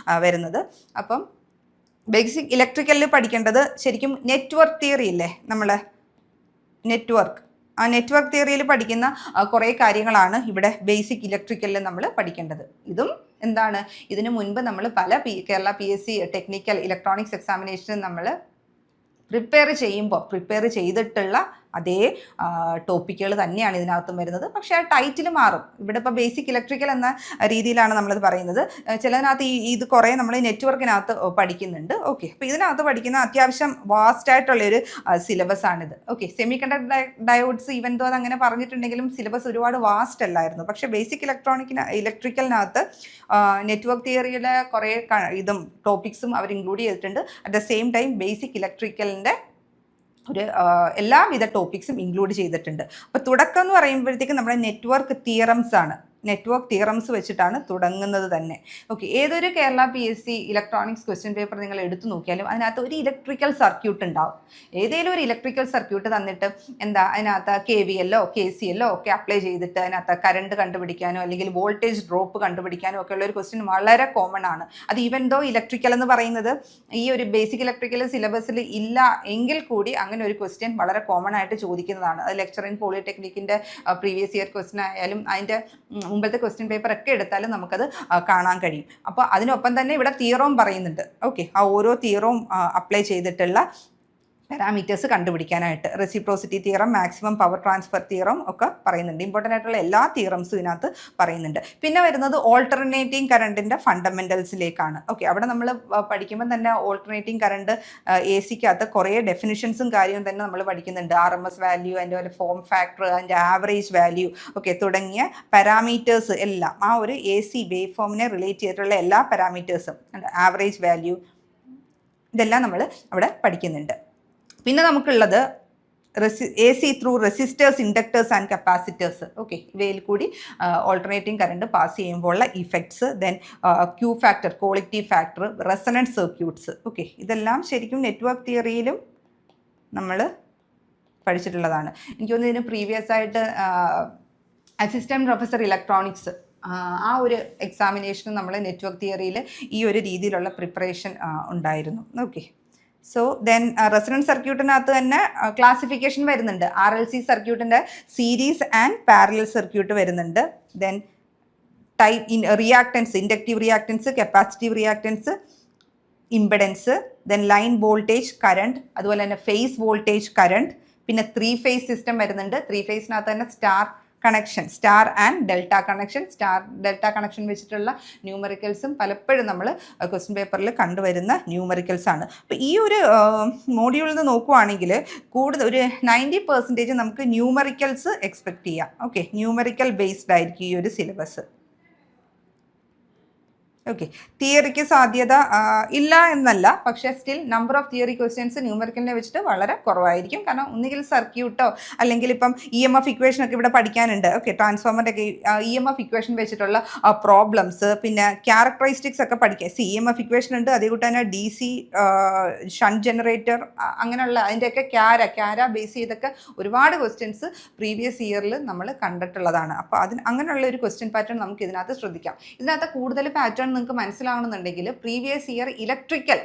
വരുന്നത്. അപ്പം ബേസിക് ഇലക്ട്രിക്കലിൽ പഠിക്കേണ്ടത് ശരിക്കും നെറ്റ്വർക്ക് തിയറി ഇല്ലേ, നമ്മൾ നെറ്റ്വർക്ക്, ആ നെറ്റ്വർക്ക് തിയറിയിൽ പഠിക്കുന്ന കുറേ കാര്യങ്ങളാണ് ഇവിടെ ബേസിക് ഇലക്ട്രിക്കലിൽ നമ്മൾ പഠിക്കേണ്ടത്. ഇതും എന്താണ്, ഇതിനു മുൻപ് നമ്മൾ പല കേരള PSC ടെക്നിക്കൽ ഇലക്ട്രോണിക്സ് എക്സാമിനേഷന് നമ്മൾ പ്രിപ്പയർ ചെയ്തിട്ടുള്ള അതേ ടോപ്പിക്കുകൾ തന്നെയാണ് ഇതിനകത്തും വരുന്നത്. പക്ഷേ ആ ടൈറ്റിൽ മാറും. ഇവിടെ ഇപ്പോൾ ബേസിക് ഇലക്ട്രിക്കൽ എന്ന രീതിയിലാണ് നമ്മളത് പറയുന്നത്. ചിലതിനകത്ത് ഇത് കുറേ നമ്മൾ നെറ്റ്വർക്കിനകത്ത് പഠിക്കുന്നുണ്ട്. ഓക്കെ, അപ്പോൾ ഇതിനകത്ത് പഠിക്കുന്ന അത്യാവശ്യം വാസ്റ്റ് ആയിട്ടുള്ളൊരു സിലബസ് ആണിത്. Okay, semiconductor diodes even though അത് അങ്ങനെ പറഞ്ഞിട്ടുണ്ടെങ്കിലും സിലബസ് ഒരുപാട് വാസ്റ്റ് അല്ലായിരുന്നു. പക്ഷേ ബേസിക് ഇലക്ട്രിക്കലിനകത്ത് നെറ്റ്വർക്ക് തിയറിയുടെ കുറേ ഇതും ടോപ്പിക്സും അവർ ഇൻക്ലൂഡ് ചെയ്തിട്ടുണ്ട്. At the same time basic ഇലക്ട്രിക്കലിൻ്റെ ഒരു എല്ലാവിധ ടോപ്പിക്സും ഇൻക്ലൂഡ് ചെയ്തിട്ടുണ്ട്. അപ്പോൾ തുടക്കം എന്ന് പറയുമ്പോഴത്തേക്കും നമ്മുടെ നെറ്റ്വർക്ക് തിയറംസ് ആണ്. നെറ്റ്വർക്ക് തിയറംസ് വെച്ചിട്ടാണ് തുടങ്ങുന്നത് തന്നെ. ഓക്കെ, ഏതൊരു Kerala PSC electronics question paper നിങ്ങൾ എടുത്തു നോക്കിയാലും അതിനകത്ത് ഒരു ഇലക്ട്രിക്കൽ സർക്യൂട്ട് ഉണ്ടാവും. ഏതെങ്കിലും ഒരു ഇലക്ട്രിക്കൽ സർക്യൂട്ട് തന്നിട്ട് അതിനകത്ത് KVL KCL ഒക്കെ അപ്ലൈ ചെയ്തിട്ട് അതിനകത്ത് കറണ്ട് കണ്ടുപിടിക്കാനോ അല്ലെങ്കിൽ വോൾട്ടേജ് ഡ്രോപ്പ് കണ്ടുപിടിക്കാനോ ഒക്കെ ഉള്ള ഒരു ക്വസ്റ്റ്യൻ വളരെ കോമൺ ആണ്. അത് ഈവൻ ദോ ഇലക്ട്രിക്കൽ എന്ന് പറയുന്നത് ഈ ഒരു ബേസിക് ഇലക്ട്രിക്കൽ സിലബസിൽ ഇല്ല എങ്കിൽ കൂടി അങ്ങനെ ഒരു ക്വസ്റ്റ്യൻ വളരെ കോമൺ ആയിട്ട് ചോദിക്കുന്നതാണ്. അത് ലെക്ചർ ഇൻ പോളിടെക്നിക്കിൻ്റെ പ്രീവിയസ് ഇയർ ക്വസ്റ്റ്യൻ ആയാലും അതിൻ്റെ മുമ്പത്തെ ക്വസ്റ്റ്യൻ പേപ്പർ ഒക്കെ എടുത്താലും നമുക്കത് കാണാൻ കഴിയും. അപ്പോൾ അതിനൊപ്പം തന്നെ ഇവിടെ തിയറവും പറയുന്നുണ്ട്. ഓക്കെ, ആ ഓരോ തിയറവും അപ്ലൈ ചെയ്തിട്ടുള്ള പാരാമീറ്റേഴ്സ് കണ്ടുപിടിക്കാനായിട്ട് reciprocity theorem, maximum power transfer theorem ഒക്കെ പറയുന്നുണ്ട്. ഇമ്പോർട്ടൻ്റ് ആയിട്ടുള്ള എല്ലാ തിയറംസും ഇതിനകത്ത് പറയുന്നുണ്ട്. പിന്നെ വരുന്നത് ഓൾട്ടർനേറ്റിംഗ് കറണ്ടിൻ്റെ ഫണ്ടമെൻ്റൽസിലേക്കാണ്. ഓക്കെ, അവിടെ നമ്മൾ പഠിക്കുമ്പോൾ തന്നെ ഓൾട്ടർനേറ്റിംഗ് കറണ്ട് AC-ക്കകത്ത് കുറേ ഡെഫിനിഷൻസും കാര്യവും തന്നെ നമ്മൾ പഠിക്കുന്നുണ്ട്. RMS വാല്യൂ, അതിൻ്റെ പോലെ ഫോം ഫാക്ടർ, അതിൻ്റെ ആവറേജ് വാല്യൂ ഒക്കെ തുടങ്ങിയ പാരാമീറ്റേഴ്സ് എല്ലാം ആ ഒരു AC വേവ് ഫോമിനെ റിലേറ്റ് ചെയ്തിട്ടുള്ള എല്ലാ പാരാമീറ്റേഴ്സും, ആവറേജ് വാല്യൂ, ഇതെല്ലാം നമ്മൾ അവിടെ പഠിക്കുന്നുണ്ട്. പിന്നെ നമുക്കുള്ളത് AC through resistors, inductors and capacitors. Okay, ഇവയിൽ കൂടി ഓൾട്ടർനേറ്റിംഗ് കറണ്ട് പാസ് ചെയ്യുമ്പോഴുള്ള effects, then Q factor, quality factor, resonant circuits. Okay, ഇതെല്ലാം ശരിക്കും നെറ്റ്വർക്ക് തിയറിയിലും നമ്മൾ പഠിച്ചിട്ടുള്ളതാണ്. എനിക്ക് തോന്നുന്നു ഇതിന് പ്രീവിയസ് ആയിട്ട് അസിസ്റ്റൻറ്റ് പ്രൊഫസർ ഇലക്ട്രോണിക്സ് ആ ഒരു എക്സാമിനേഷന് നമ്മൾ നെറ്റ്വർക്ക് തിയറിയിൽ ഈ ഒരു രീതിയിലുള്ള പ്രിപ്പറേഷൻ ഉണ്ടായിരുന്നു. ഓക്കെ, സോ ദെൻ റെസണൻറ്റ് സർക്യൂട്ടിനകത്ത് തന്നെ ക്ലാസിഫിക്കേഷൻ വരുന്നുണ്ട്. RLC സർക്യൂട്ടിൻ്റെ സീരീസ് ആൻഡ് പാരലൽ സർക്യൂട്ട് വരുന്നുണ്ട്. Then type reactance, inductive reactance, capacitive reactance, impedance, then line voltage current, അതുപോലെ തന്നെ ഫേസ് വോൾട്ടേജ് കറണ്ട്. പിന്നെ 3 ഫേസ് സിസ്റ്റം വരുന്നുണ്ട്. 3 ഫേസിനകത്ത് തന്നെ star and delta connection, star delta connection വെച്ചിട്ടുള്ള ന്യൂമറിക്കൽസും പലപ്പോഴും നമ്മൾ ക്വസ്റ്റ്യൻ പേപ്പറിൽ കണ്ടുവരുന്ന ന്യൂമറിക്കൽസ് ആണ്. അപ്പോൾ ഈ ഒരു മോഡ്യൂളിൽ നിന്ന് നോക്കുവാണെങ്കിൽ കൂടുതൽ ഒരു 90% നമുക്ക് ന്യൂമറിക്കൽസ് എക്സ്പെക്ട് ചെയ്യാം. ഓക്കെ, ന്യൂമറിക്കൽ ബേസ്ഡ് ആയിരിക്കും ഈ ഒരു സിലബസ്. ഓക്കെ, തിയറിക്ക് സാധ്യത ഇല്ല എന്നല്ല, പക്ഷേ still number of theory questions ന്യൂമറിക്കലിനെ വെച്ചിട്ട് വളരെ കുറവായിരിക്കും. കാരണം ഒന്നുകിൽ സർക്യൂട്ടോ അല്ലെങ്കിൽ ഇപ്പം EMF ഇക്വേഷൻ ഒക്കെ ഇവിടെ പഠിക്കാനുണ്ട്. ഓക്കെ, ട്രാൻസ്ഫോമറിൻ്റെ ഒക്കെ EMF ഇക്വേഷൻ വെച്ചിട്ടുള്ള പ്രോബ്ലംസ്, പിന്നെ ക്യാരക്ടറിസ്റ്റിക്സ് ഒക്കെ പഠിക്കുക. EMF ഇക്വേഷൻ ഉണ്ട്, അതേകൂട്ട് തന്നെ DC ഷണ്ട് ജനറേറ്റർ, അങ്ങനെയുള്ള അതിൻ്റെയൊക്കെ ക്യാര ബേസ് ചെയ്തൊക്കെ ഒരുപാട് ക്വസ്റ്റ്യൻസ് പ്രീവിയസ് ഇയറിൽ നമ്മൾ കണ്ടിട്ടുള്ളതാണ്. അപ്പോൾ അങ്ങനെയുള്ള ഒരു ക്വസ്റ്റ്യൻ പാറ്റേൺ നമുക്ക് ഇതിനകത്ത് ശ്രദ്ധിക്കാം. ഇതിനകത്ത് കൂടുതൽ പാറ്റേൺ നിങ്ങൾക്ക് മനസ്സിലാവണമെന്നുണ്ടെങ്കിൽ പ്രീവിയസ് ഇയർ ഇലക്ട്രിക്കൽ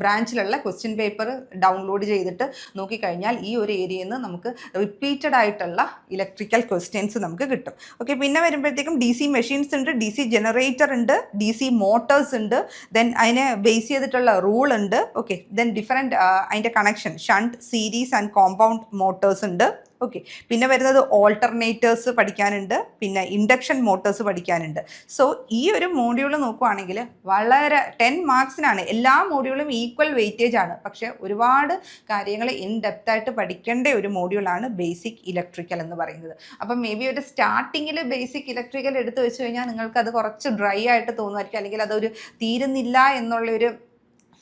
ബ്രാഞ്ചിലുള്ള ക്വസ്റ്റ്യൻ പേപ്പർ ഡൗൺലോഡ് ചെയ്തിട്ട് നോക്കിക്കഴിഞ്ഞാൽ ഈ ഒരു ഏരിയയിൽ നിന്ന് നമുക്ക് റിപ്പീറ്റഡ് ആയിട്ടുള്ള ഇലക്ട്രിക്കൽ ക്വസ്റ്റ്യൻസ് നമുക്ക് കിട്ടും. ഓക്കെ, പിന്നെ വരുമ്പോഴത്തേക്കും DC മെഷീൻസ് ഉണ്ട്, DC ജനറേറ്റർ ഉണ്ട്, DC മോട്ടേഴ്സ് ഉണ്ട്, ദെൻ അതിനെ ബേസ് ചെയ്തിട്ടുള്ള റൂൾ ഉണ്ട്. ഓക്കെ, ദെൻ ഡിഫറെൻറ്റ് അതിൻ്റെ connection shunt, series and compound motors ഉണ്ട്. ഓക്കെ, പിന്നെ വരുന്നത് ഓൾട്ടർനേറ്റേഴ്സ് പഠിക്കാനുണ്ട്, പിന്നെ ഇൻഡക്ഷൻ മോട്ടേഴ്സ് പഠിക്കാനുണ്ട്. സോ ഈ ഒരു മോഡ്യൂൾ നോക്കുവാണെങ്കിൽ വളരെ 10 മാർക്സിനാണ്. എല്ലാ മോഡ്യൂളും ഈക്വൽ വെയിറ്റേജ് ആണ്, പക്ഷേ ഒരുപാട് കാര്യങ്ങൾ ഇൻ ഡെപ്ത് ആയിട്ട് പഠിക്കേണ്ട ഒരു മോഡ്യൂളാണ് ബേസിക് ഇലക്ട്രിക്കൽ എന്ന് പറയുന്നത്. അപ്പം മേ ബി ഒരു സ്റ്റാർട്ടിങ്ങിൽ ബേസിക് ഇലക്ട്രിക്കൽ എടുത്തു വെച്ച് കഴിഞ്ഞാൽ നിങ്ങൾക്കത് കുറച്ച് ഡ്രൈ ആയിട്ട് തോന്നുമായിരിക്കും, അല്ലെങ്കിൽ അതൊരു തീരുന്നില്ല എന്നുള്ളൊരു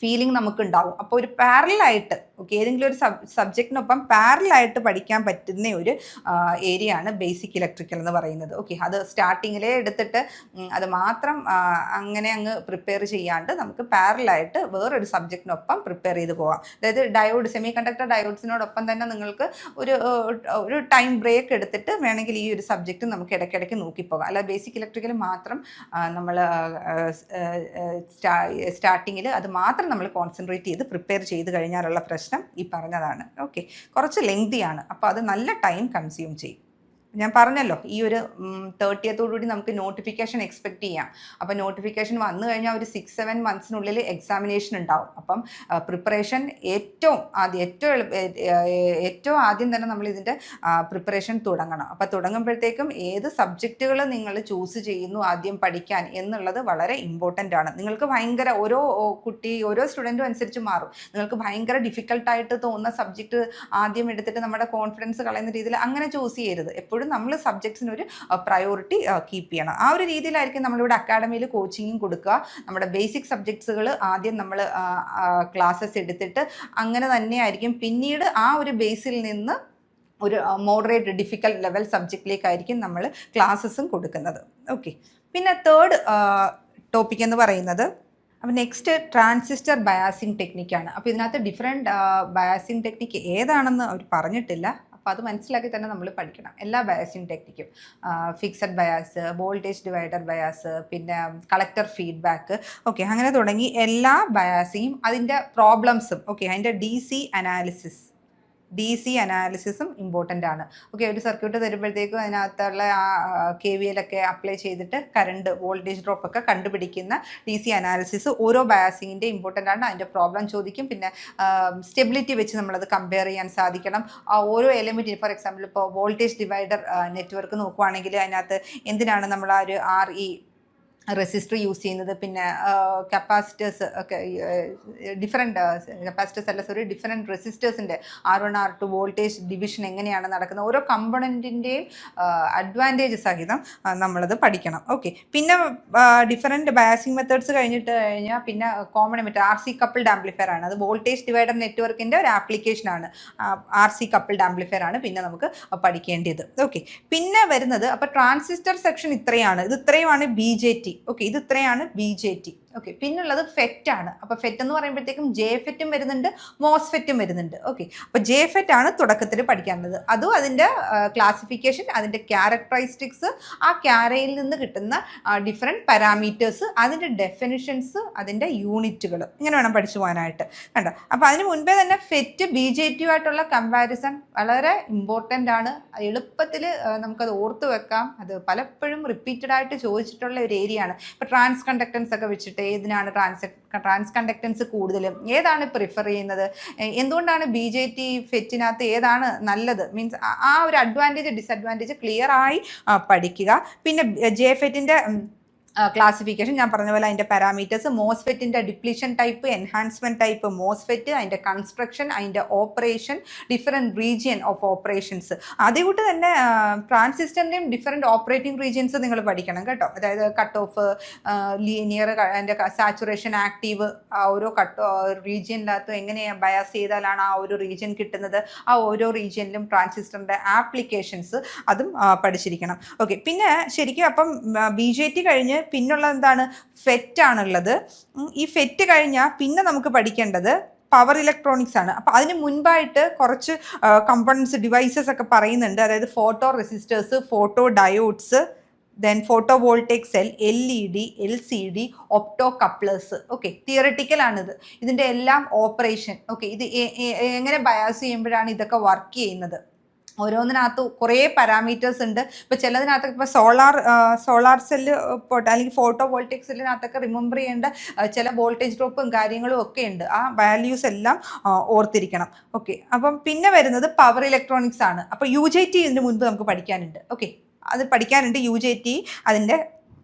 ഫീലിംഗ് നമുക്കുണ്ടാവും. അപ്പോൾ ഒരു പാരലായിട്ട്, ഓക്കെ, ഏതെങ്കിലും ഒരു സബ്ജക്റ്റിനൊപ്പം പാരലായിട്ട് പഠിക്കാൻ പറ്റുന്ന ഒരു ഏരിയ ആണ് ബേസിക് ഇലക്ട്രിക്കൽ എന്ന് പറയുന്നത്. ഓക്കെ, അത് സ്റ്റാർട്ടിങ്ങിലേ എടുത്തിട്ട് അത് മാത്രം അങ്ങനെ അങ്ങ് പ്രിപ്പയർ ചെയ്യാണ്ട് നമുക്ക് പാരലായിട്ട് വേറൊരു സബ്ജക്റ്റിനൊപ്പം പ്രിപ്പയർ ചെയ്ത് പോകാം. അതായത് സെമി കണ്ടക്ടർ ഡയോഡ്സിനോടൊപ്പം തന്നെ നിങ്ങൾക്ക് ഒരു ടൈം ബ്രേക്ക് എടുത്തിട്ട് വേണമെങ്കിൽ ഈ ഒരു സബ്ജക്റ്റ് നമുക്ക് ഇടയ്ക്കിടയ്ക്ക് നോക്കിപ്പോകാം. അല്ല ബേസിക് ഇലക്ട്രിക്കൽ മാത്രം നമ്മൾ സ്റ്റാർട്ടിങ്ങിൽ അത് മാത്രം നമ്മൾ കോൺസെൻട്രേറ്റ് ചെയ്ത് പ്രിപ്പയർ ചെയ്ത് കഴിഞ്ഞാലുള്ള പ്രശ്നം ഈ പറഞ്ഞതാണ്. ഓക്കെ, കുറച്ച് ലെങ്തിയാണ്, അപ്പോൾ അത് നല്ല ടൈം കൺസ്യൂം ചെയ്യും. ഞാൻ പറഞ്ഞല്ലോ ഈ ഒരു 30th നമുക്ക് നോട്ടിഫിക്കേഷൻ എക്സ്പെക്റ്റ് ചെയ്യാം. അപ്പം നോട്ടിഫിക്കേഷൻ വന്നു കഴിഞ്ഞാൽ ഒരു 6-7 മന്ത്സിനുള്ളിൽ എക്സാമിനേഷൻ ഉണ്ടാവും. അപ്പം പ്രിപ്പറേഷൻ ഏറ്റവും ആദ്യം തന്നെ നമ്മൾ ഇതിൻ്റെ പ്രിപ്പറേഷൻ തുടങ്ങണം. അപ്പം തുടങ്ങുമ്പോഴത്തേക്കും ഏത് സബ്ജക്റ്റുകൾ നിങ്ങൾ ചൂസ് ചെയ്യുന്നു ആദ്യം പഠിക്കാൻ എന്നുള്ളത് വളരെ ഇമ്പോർട്ടൻ്റ് ആണ്. നിങ്ങൾക്ക് ഭയങ്കര ഓരോ സ്റ്റുഡൻറ്റും അനുസരിച്ച് മാറും. നിങ്ങൾക്ക് ഭയങ്കര ഡിഫിക്കൽട്ടായിട്ട് തോന്നുന്ന സബ്ജക്റ്റ് ആദ്യം എടുത്തിട്ട് നമ്മുടെ കോൺഫിഡൻസ് കളയുന്ന രീതിയിൽ അങ്ങനെ ചൂസ് ചെയ്യരുത്. എപ്പോഴും നമ്മൾ സബ്ജക്ട്സിനൊരു പ്രയോറിറ്റി കീപ്പ് ചെയ്യണം. ആ ഒരു രീതിയിലായിരിക്കും നമ്മളിവിടെ അക്കാഡമിയിൽ കോച്ചിങ്ങും കൊടുക്കുക. നമ്മുടെ ബേസിക് സബ്ജക്ട്സുകൾ ആദ്യം നമ്മൾ ക്ലാസ്സസ് എടുത്തിട്ട് അങ്ങനെ തന്നെയായിരിക്കും പിന്നീട് ആ ഒരു ബേസിൽ നിന്ന് ഒരു മോഡറേറ്റ് ഡിഫിക്കൽട്ട് ലെവൽ സബ്ജക്റ്റിലേക്കായിരിക്കും നമ്മൾ ക്ലാസ്സസും കൊടുക്കുന്നത്. ഓക്കെ, പിന്നെ തേർഡ് ടോപ്പിക് എന്ന് പറയുന്നത്, അപ്പോൾ നെക്സ്റ്റ് ട്രാൻസിസ്റ്റർ ബയാസിങ് ടെക്നിക്കാണ്. അപ്പോൾ ഇതിനകത്ത് ഡിഫറെൻറ്റ് ബയാസിങ് ടെക്നിക്ക് ഏതാണെന്ന് അവർ പറഞ്ഞിട്ടില്ല. അപ്പോൾ അത് മനസ്സിലാക്കി തന്നെ നമ്മൾ പഠിക്കണം എല്ലാ ബയാസിങ് ടെക്നിക്കും. Fixed bias, voltage divider bias, പിന്നെ കളക്ടർ ഫീഡ്ബാക്ക്, ഓക്കെ, അങ്ങനെ തുടങ്ങി എല്ലാ ബയാസിങ്ങും അതിൻ്റെ പ്രോബ്ലംസും, ഓക്കെ, അതിൻ്റെ DC അനാലിസിസും ഇമ്പോർട്ടൻ്റ് ആണ്. ഓക്കെ, ഒരു സർക്യൂട്ട് തരുമ്പോഴത്തേക്കും അതിനകത്തുള്ള KVL ഒക്കെ അപ്ലൈ ചെയ്തിട്ട് കറണ്ട് വോൾട്ടേജ് ഡ്രോപ്പ് ഒക്കെ കണ്ടുപിടിക്കുന്ന DC അനാലിസിസ് ഓരോ ബയാസിങ്ങിൻ്റെ ഇമ്പോർട്ടൻ്റ് ആണ്. അതിൻ്റെ പ്രോബ്ലം ചോദിക്കും. പിന്നെ സ്റ്റെബിലിറ്റി വെച്ച് നമ്മളത് കമ്പയർ ചെയ്യാൻ സാധിക്കണം. ഓരോ എലിമെൻറ്റിന്, ഫോർ എക്സാമ്പിൾ ഇപ്പോൾ വോൾട്ടേജ് ഡിവൈഡർ നെറ്റ്വർക്ക് നോക്കുവാണെങ്കിൽ അതിനകത്ത് എന്തിനാണ് നമ്മൾ ആ ഒരു RE റെസിസ്റ്റർ യൂസ് ചെയ്യുന്നത്, പിന്നെ കപ്പാസിറ്റേഴ്സ് ഒക്കെ different റെസിസ്റ്റേഴ്സിൻ്റെ R1 R2 voltage division എങ്ങനെയാണ് നടക്കുന്നത്, ഓരോ കമ്പോണൻറ്റിൻ്റെയും അഡ്വാൻറ്റേജ് സഹിതം നമ്മളത് പഠിക്കണം. ഓക്കെ, പിന്നെ ഡിഫറെൻറ്റ് ബയാസിങ് മെത്തേഡ്സ് കഴിഞ്ഞാൽ പിന്നെ common emitter RC coupled amplifier ആണ്. അത് വോൾട്ടേജ് ഡിവൈഡർ നെറ്റ്വർക്കിൻ്റെ ഒരു ആപ്ലിക്കേഷനാണ്. RC കപ്പിൾഡ് ആംപ്ലിഫയർ ആണ് പിന്നെ നമുക്ക് പഠിക്കേണ്ടത്. ഓക്കെ, പിന്നെ വരുന്നത്, അപ്പോൾ ട്രാൻസിസ്റ്റർ സെക്ഷൻ ഇത്രയാണ്. ഇത് ഇത്രയുമാണ് BJT. ഓക്കെ, ഇത് ഇത്രയാണ് BJT. ഓക്കെ, പിന്നുള്ളത് FET ആണ്. അപ്പോൾ FET എന്ന് പറയുമ്പോഴത്തേക്കും JFETും വരുന്നുണ്ട്, MOSFETും വരുന്നുണ്ട്. ഓക്കെ, അപ്പോൾ JFET ആണ് തുടക്കത്തിൽ പഠിക്കാനുള്ളത്. അതും അതിൻ്റെ ക്ലാസിഫിക്കേഷൻ, അതിൻ്റെ ക്യാരക്ടറിസ്റ്റിക്സ്, ആ ക്യാരയിൽ നിന്ന് കിട്ടുന്ന ഡിഫറെൻറ്റ് പാരാമീറ്റേഴ്സ്, അതിൻ്റെ ഡെഫിനിഷൻസ്, അതിൻ്റെ യൂണിറ്റുകൾ, ഇങ്ങനെ വേണം പഠിച്ചു പോകാനായിട്ട്. കണ്ടോ? അപ്പോൾ അതിന് മുൻപേ തന്നെ FET BJTയുമായിട്ടുള്ള കമ്പാരിസൺ വളരെ ഇമ്പോർട്ടൻ്റ് ആണ്. എളുപ്പത്തിൽ നമുക്കത് ഓർത്ത് വെക്കാം. അത് പലപ്പോഴും റിപ്പീറ്റഡ് ആയിട്ട് ചോദിച്ചിട്ടുള്ള ഒരു ഏരിയ ആണ്. ഇപ്പോൾ ട്രാൻസ് കണ്ടക്ടൻസ് ഒക്കെ വെച്ചിട്ട് ഏതിനാണ് ട്രാൻസ് കണ്ടക്ടൻസ് കൂടുതലും, ഏതാണ് പ്രിഫർ ചെയ്യുന്നത്, എന്തുകൊണ്ടാണ് BJT FETനകത്ത് ഏതാണ് നല്ലത്, മീൻസ് ആ ഒരു അഡ്വാൻറ്റേജ് ഡിസഡ്വാൻറ്റേജ് ക്ലിയർ ആയി പഠിക്കുക. പിന്നെ JFETൻ്റെ ക്ലാസിഫിക്കേഷൻ ഞാൻ പറഞ്ഞ പോലെ അതിൻ്റെ പാരാമീറ്റേഴ്സ്, മോസ്ഫെറ്റിൻ്റെ depletion type, enhancement type MOSFET, അതിൻ്റെ കൺസ്ട്രക്ഷൻ, അതിൻ്റെ operation, different region of operations. അതേകൂട്ട് തന്നെ ട്രാൻസിസ്റ്ററിൻ്റെയും ഡിഫറെൻറ്റ് ഓപ്പറേറ്റിംഗ് റീജിയൻസ് നിങ്ങൾ പഠിക്കണം കേട്ടോ. അതായത് കട്ട് ഓഫ്, ലീനിയർ, അതിൻ്റെ സാച്ചുറേഷൻ, ആക്റ്റീവ്, ആ ഓരോ റീജിയനിനകത്ത് എങ്ങനെ ബയാസ് ചെയ്താലാണ് ആ ഒരു റീജിയൻ കിട്ടുന്നത്, ആ ഓരോ റീജിയനിലും ട്രാൻസിസ്റ്ററിൻ്റെ ആപ്ലിക്കേഷൻസ് അതും പഠിച്ചിരിക്കണം. ഓക്കെ, പിന്നെ ശരിക്കും അപ്പം BJT കഴിഞ്ഞ് പിന്നുള്ള എന്താണ്, ഫെറ്റ് ആണുള്ളത്. ഈ ഫെറ്റ് കഴിഞ്ഞാൽ പിന്നെ നമുക്ക് പഠിക്കേണ്ടത് പവർ ഇലക്ട്രോണിക്സ് ആണ്. അപ്പോൾ അതിന് മുൻപായിട്ട് കുറച്ച് കമ്പോണൻസ്, ഡിവൈസസ് ഒക്കെ പറയുന്നുണ്ട്. അതായത് photo resistors, photo diodes, then photo voltaic cell, LED, LCD, opto couplers. Okay, തിയറട്ടിക്കലാണിത്. ഇതിൻ്റെ എല്ലാം ഓപ്പറേഷൻ. ഓക്കെ, ഇത് എങ്ങനെ ബയാസ് ചെയ്യുമ്പോഴാണ് ഇതൊക്കെ വർക്ക് ചെയ്യുന്നത്. ഓരോന്നിനകത്ത് കുറേ പാരാമീറ്റേഴ്സ് ഉണ്ട്. ഇപ്പോൾ ചിലതിനകത്തൊക്കെ ഇപ്പോൾ സോളാർ സെല്ല് പോട്ടെ, അല്ലെങ്കിൽ ഫോട്ടോ വോൾട്ടേക് സെല്ലിനകത്തൊക്കെ റിമെമ്പർ ചെയ്യേണ്ട ചില വോൾട്ടേജ് ഡ്രോപ്പും കാര്യങ്ങളും ഒക്കെ ഉണ്ട്. ആ വാല്യൂസ് എല്ലാം ഓർത്തിരിക്കണം. ഓക്കെ, അപ്പം പിന്നെ വരുന്നത് പവർ ഇലക്ട്രോണിക്സ് ആണ്. അപ്പോൾ UJT ഇതിന് മുൻപ് നമുക്ക് പഠിക്കാനുണ്ട്. ഓക്കെ, അത് പഠിക്കാനുണ്ട്. UJT, അതിൻ്റെ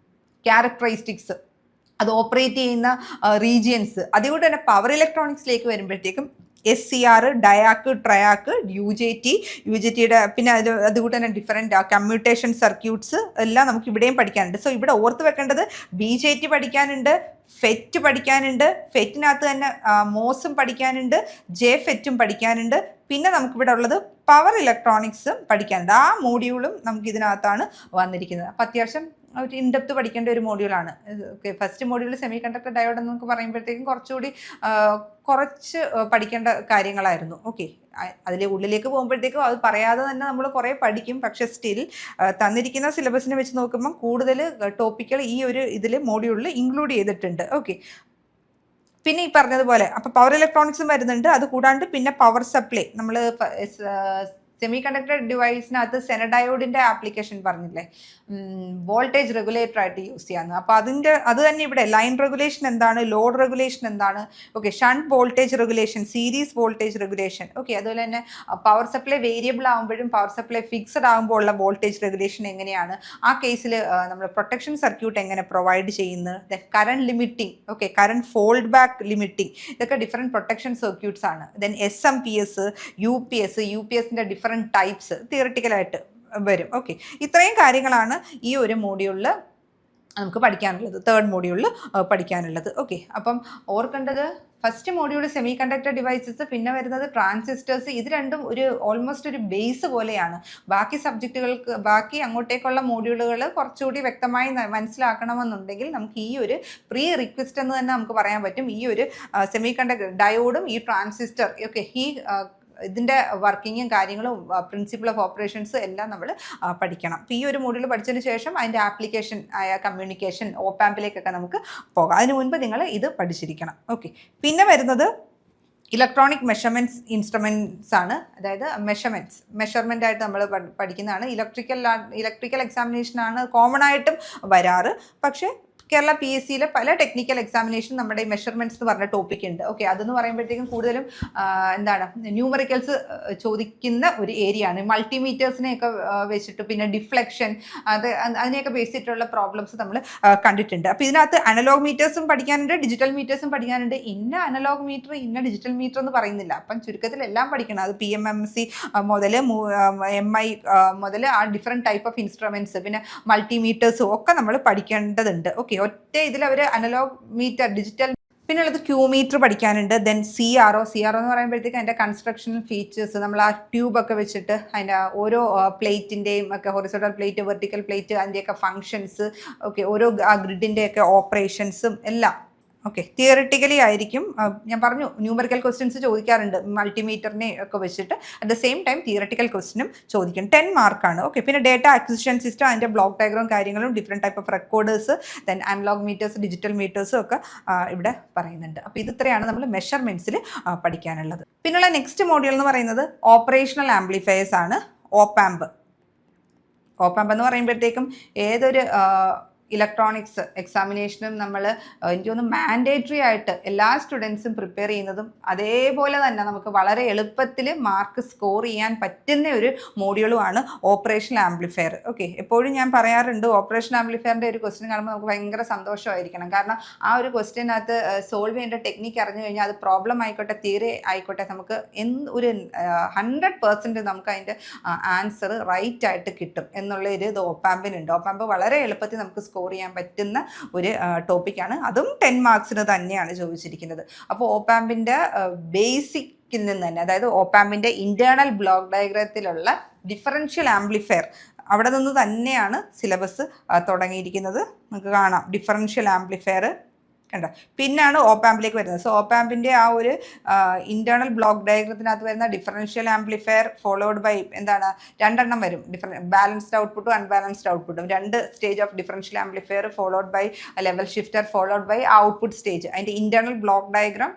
ക്യാരക്ടറിസ്റ്റിക്സ്, അത് ഓപ്പറേറ്റ് ചെയ്യുന്ന റീജിയൻസ്. അതുകൊണ്ട് തന്നെ പവർ ഇലക്ട്രോണിക്സിലേക്ക് വരുമ്പോഴത്തേക്കും SCR, ഡയാക്ക്, ട്രയാക്ക്, UJTയുടെ പിന്നെ അതുകൂട്ട് തന്നെ ഡിഫറെൻറ്റ് കമ്മ്യൂട്ടേഷൻ സർക്യൂട്ട്സ് എല്ലാം നമുക്ക് ഇവിടെയും പഠിക്കാനുണ്ട്. സോ ഇവിടെ ഓർത്ത് വെക്കേണ്ടത് BJT പഠിക്കാനുണ്ട്, ഫെറ്റ് പഠിക്കാനുണ്ട്, ഫെറ്റിനകത്ത് തന്നെ മോസും പഠിക്കാനുണ്ട്, JFETും പഠിക്കാനുണ്ട്. പിന്നെ നമുക്കിവിടെ ഉള്ളത് പവർ ഇലക്ട്രോണിക്സും പഠിക്കാനുണ്ട്. ആ മോഡ്യൂളും നമുക്ക് ഇതിനകത്താണ് വന്നിരിക്കുന്നത്. അപ്പോൾ അത്യാവശ്യം ഒരു ഇൻഡെപ്ത് പഠിക്കേണ്ട ഒരു മോഡ്യൂളാണ്. Okay, first module semi conductor diode എന്നൊക്കെ പറയുമ്പോഴത്തേക്കും കുറച്ചുകൂടി കുറച്ച് പഠിക്കേണ്ട കാര്യങ്ങളായിരുന്നു. ഓക്കെ, അതിലെ ഉള്ളിലേക്ക് പോകുമ്പോഴത്തേക്കും അത് പറയാതെ തന്നെ നമ്മൾ കുറേ പഠിക്കും. പക്ഷെ സ്റ്റിൽ തന്നിരിക്കുന്ന സിലബസിനെ വെച്ച് നോക്കുമ്പോൾ കൂടുതൽ ടോപ്പിക്കുകൾ ഈ ഒരു ഇതിൽ മോഡ്യൂളിൽ ഇൻക്ലൂഡ് ചെയ്തിട്ടുണ്ട്. ഓക്കെ, പിന്നെ ഈ പറഞ്ഞതുപോലെ അപ്പോൾ പവർ ഇലക്ട്രോണിക്സും വരുന്നുണ്ട്. അത് കൂടാണ്ട് പിന്നെ പവർ സപ്ലൈ, നമ്മൾ സെമി കണ്ടക്ടർ ഡിവൈസിനകത്ത് സെനഡയോഡിൻ്റെ ആപ്ലിക്കേഷൻ പറഞ്ഞില്ലേ, വോൾട്ടേജ് റെഗുലേറ്റർ ആയിട്ട് യൂസ് ചെയ്യാമെന്ന്. അപ്പോൾ അത് തന്നെ ഇവിടെ ലൈൻ റെഗുലേഷൻ എന്താണ്, ലോഡ് റെഗുലേഷൻ എന്താണ്, okay, shunt voltage regulation, series voltage regulation. Okay, അതുപോലെ തന്നെ പവർ സപ്ലൈ വേരിയബിൾ ആകുമ്പോഴും പവർ സപ്ലൈ ഫിക്സഡ് ആകുമ്പോൾ ഉള്ള വോൾട്ടേജ് റെഗുലേഷൻ എങ്ങനെയാണ്, ആ കേസിൽ നമ്മൾ പ്രൊട്ടക്ഷൻ സർക്യൂട്ട് എങ്ങനെ പ്രൊവൈഡ് ചെയ്യുന്നത്, then current limiting, okay, current fold back limiting, ഇതൊക്കെ ഡിഫറെൻറ്റ് പ്രൊട്ടക്ഷൻ സർക്യൂട്ട്സ് ആണ്. ദെൻ SMPS, UPSൻ്റെ ഡിഫറെൻറ്റ് ടൈപ്സ് തിയറട്ടിക്കലായിട്ട് വരും. ഓക്കെ, ഇത്രയും കാര്യങ്ങളാണ് ഈ ഒരു മോഡ്യൂളിൽ നമുക്ക് പഠിക്കാനുള്ളത്, തേർഡ് മോഡ്യൂളിൽ പഠിക്കാനുള്ളത്. ഓക്കെ, അപ്പം ഓർക്കേണ്ടത് first module semi conductor devices, പിന്നെ വരുന്നത് ട്രാൻസിസ്റ്റേഴ്സ്. ഇത് രണ്ടും ഒരു ഓൾമോസ്റ്റ് ഒരു ബേസ് പോലെയാണ്. ബാക്കി സബ്ജക്റ്റുകൾക്ക്, ബാക്കി അങ്ങോട്ടേക്കുള്ള മോഡ്യൂളുകൾ കുറച്ചുകൂടി വ്യക്തമായി മനസ്സിലാക്കണമെന്നുണ്ടെങ്കിൽ നമുക്ക് ഈ ഒരു പ്രീ റിക്വസ്റ്റ് എന്ന് തന്നെ നമുക്ക് പറയാൻ പറ്റും. ഈ ഒരു സെമി കണ്ടക്ടർ ഡയോഡും ഈ ട്രാൻസിസ്റ്റർ, ഓക്കെ, ഈ ഇതിൻ്റെ വർക്കിങ്ങും കാര്യങ്ങളും പ്രിൻസിപ്പിൾ ഓഫ് ഓപ്പറേഷൻസ് എല്ലാം നമ്മൾ പഠിക്കണം. അപ്പോൾ ഈ ഒരു മോഡ്യൂൾ പഠിച്ചതിന് ശേഷം അതിൻ്റെ ആപ്ലിക്കേഷൻ ആയ കമ്മ്യൂണിക്കേഷൻ, ഓപ്പാമ്പിലേക്കൊക്കെ നമുക്ക് പോകാം. അതിന് മുൻപ് നിങ്ങൾ ഇത് പഠിച്ചിരിക്കണം. ഓക്കെ, പിന്നെ വരുന്നത് ഇലക്ട്രോണിക് മെഷർമെൻറ്റ്സ് ഇൻസ്ട്രുമെൻറ്റ്സ് ആണ്. അതായത് മെഷർമെൻ്റ് ആയിട്ട് നമ്മൾ പഠിക്കുന്നതാണ്. ഇലക്ട്രിക്കൽ എക്സാമിനേഷനാണ് കോമൺ ആയിട്ടും വരാറ്. പക്ഷേ കേരള PSCയിലെ പല ടെക്നിക്കൽ എക്സാമിനേഷൻ നമ്മുടെ ഈ മെഷർമെൻറ്റ്സ് എന്ന് പറഞ്ഞ ടോപ്പിക് ഉണ്ട്. ഓക്കെ, അതെന്ന് പറയുമ്പോഴത്തേക്കും കൂടുതലും എന്താണ് ന്യൂമറിക്കൽസ് ചോദിക്കുന്ന ഒരു ഏരിയ ആണ്. മൾട്ടിമീറ്റേഴ്സിനെയൊക്കെ വെച്ചിട്ട് പിന്നെ ഡിഫ്ലക്ഷൻ, അതിനെയൊക്കെ ബേസ് ചെയ്തിട്ടുള്ള പ്രോബ്ലംസ് നമ്മൾ കണ്ടിട്ടുണ്ട്. അപ്പോൾ ഇതിനകത്ത് അനലോഗ് മീറ്റേഴ്സും പഠിക്കാനുണ്ട്, ഡിജിറ്റൽ മീറ്റേഴ്സും പഠിക്കാനുണ്ട്. ഇന്ന അനലോഗ് മീറ്റർ, ഇന്ന ഡിജിറ്റൽ മീറ്റർ എന്ന് പറയുന്നില്ല. അപ്പം ചുരുക്കത്തിൽ എല്ലാം പഠിക്കണം. അത് PMMC മുതൽ MI മുതൽ ആ ഡിഫറെൻറ്റ് ടൈപ്പ് ഓഫ് ഇൻസ്ട്രുമെൻറ്റ്സ്, പിന്നെ മൾട്ടിമീറ്റേഴ്സും ഒക്കെ നമ്മൾ പഠിക്കേണ്ടതുണ്ട്. ഓക്കെ, ഒറ്റ ഇതിൽ അവർ അനലോഗ് മീറ്റർ, ഡിജിറ്റൽ, പിന്നെ ഉള്ളത് ക്യൂ മീറ്റർ പഠിക്കാനുണ്ട്. ദെൻ CRO എന്ന് പറയുമ്പോഴത്തേക്ക് അതിൻ്റെ കൺസ്ട്രക്ഷണൽ ഫീച്ചേഴ്സ്, നമ്മൾ ആ ട്യൂബൊക്കെ വെച്ചിട്ട് അതിൻ്റെ ഓരോ പ്ലേറ്റിൻ്റെയും ഒക്കെ, ഹൊറിസോണ്ടൽ പ്ലേറ്റ്, വെർട്ടിക്കൽ പ്ലേറ്റ്, അതിൻ്റെയൊക്കെ ഫങ്ഷൻസ്, ഓക്കെ, ഓരോ ഗ്രിഡിൻ്റെയൊക്കെ ഓപ്പറേഷൻസും എല്ലാം. ഓക്കെ, തിയറിറ്റിക്കലി ആയിരിക്കും. ഞാൻ പറഞ്ഞു ന്യൂമറിക്കൽ ക്വസ്റ്റ്യൻസ് ചോദിക്കാറുണ്ട് മൾട്ടിമീറ്ററിനെ ഒക്കെ വെച്ചിട്ട്. At the same time theoretical ക്വസ്റ്റ്യനും ചോദിക്കും. 10 മാർക്കാണ്. ഓക്കെ, പിന്നെ ഡേറ്റ അക്വിസിഷൻ സിസ്റ്റം, അതിൻ്റെ ബ്ലോക്ക് ഡയഗ്രാം കാര്യങ്ങളും, different type of recorders, then analog meters, digital മീറ്റേഴ്സും ഒക്കെ ഇവിടെ പറയുന്നുണ്ട്. അപ്പോൾ ഇത്രയാണ് നമ്മൾ മെഷർമെൻറ്റ്സിൽ പഠിക്കാനുള്ളത്. പിന്നെയുള്ള നെക്സ്റ്റ് മോഡ്യൂൾ എന്ന് പറയുന്നത് ഓപ്പറേഷണൽ ആംപ്ലിഫയേഴ്സ് ആണ്. ഓപ്പാമ്പ് എന്ന് പറയുമ്പോഴത്തേക്കും ഏതൊരു ഇലക്ട്രോണിക്സ് എക്സാമിനേഷനും നമ്മൾ എനിക്ക് തോന്നുന്നു മാൻഡേറ്ററി ആയിട്ട് എല്ലാ സ്റ്റുഡൻസും പ്രിപ്പയർ ചെയ്യുന്നതും അതേപോലെ തന്നെ നമുക്ക് വളരെ എളുപ്പത്തിൽ മാർക്ക് സ്കോർ ചെയ്യാൻ പറ്റുന്ന ഒരു മോഡ്യൂളുമാണ് ഓപ്പറേഷണൽ ആംപ്ലിഫയർ. ഓക്കെ, എപ്പോഴും ഞാൻ പറയാറുണ്ട് ഓപ്പറേഷണൽ ആംപ്ലിഫയറിൻ്റെ ഒരു ക്വസ്റ്റ്യൻ കാണുമ്പോൾ നമുക്ക് ഭയങ്കര സന്തോഷമായിരിക്കണം. കാരണം ആ ഒരു ക്വസ്റ്റ്യനകത്ത് സോൾവ് ചെയ്യേണ്ട ടെക്നിക്ക് അറിഞ്ഞു കഴിഞ്ഞാൽ അത് പ്രോബ്ലം ആയിക്കോട്ടെ തിയറി ആയിക്കോട്ടെ നമുക്ക് ഒരു 100% നമുക്ക് അതിൻ്റെ ആൻസർ റൈറ്റ് ആയിട്ട് കിട്ടും എന്നുള്ള ഒരു ഇത് ഓപ്പാമ്പിനുണ്ട്. ഓപ്പാമ്പ് വളരെ എളുപ്പത്തിൽ നമുക്ക് സ്കോർ ചെയ്യാൻ പറ്റുന്ന ഒരു ടോപ്പിക്കാണ്. അതും 10 മാർക്സിന് തന്നെയാണ് ചോദിച്ചിരിക്കുന്നത്. അപ്പോൾ ഓപ്പാമ്പിൻ്റെ ബേസിക്കിൽ നിന്ന് തന്നെ, അതായത് ഓപ്പാമ്പിൻ്റെ ഇൻറ്റേർണൽ ബ്ലോക്ക് ഡയഗ്രത്തിലുള്ള ഡിഫറൻഷ്യൽ ആംപ്ലിഫയർ അവിടെ നിന്ന് തന്നെയാണ് സിലബസ് തുടങ്ങിയിരിക്കുന്നത്. നമുക്ക് കാണാം ഡിഫറൻഷ്യൽ ആംപ്ലിഫയർ കണ്ടോ. പിന്നാണ് ഓപ്പാമ്പിലേക്ക് വരുന്നത്. സോ ഓപ്പാമ്പിൻ്റെ ആ ഒരു ഇൻറ്റേർണൽ ബ്ലോക്ക് ഡയഗ്രത്തിനകത്ത് വരുന്ന ഡിഫറൻഷ്യൽ ആംപ്ലിഫയർ ഫോളോഡ് ബൈ എന്താണ് 2 എണ്ണം വരും. ബാലൻസ്ഡ് ഔട്ട്പുട്ടും അൺബാലൻസ്ഡ് ഔട്ട്പുട്ടും 2 stage of differential amplifier followed by level shifter followed by output stage. അതിൻ്റെ ഇൻറ്റേർണൽ ബ്ലോക്ക് ഡയഗ്രാം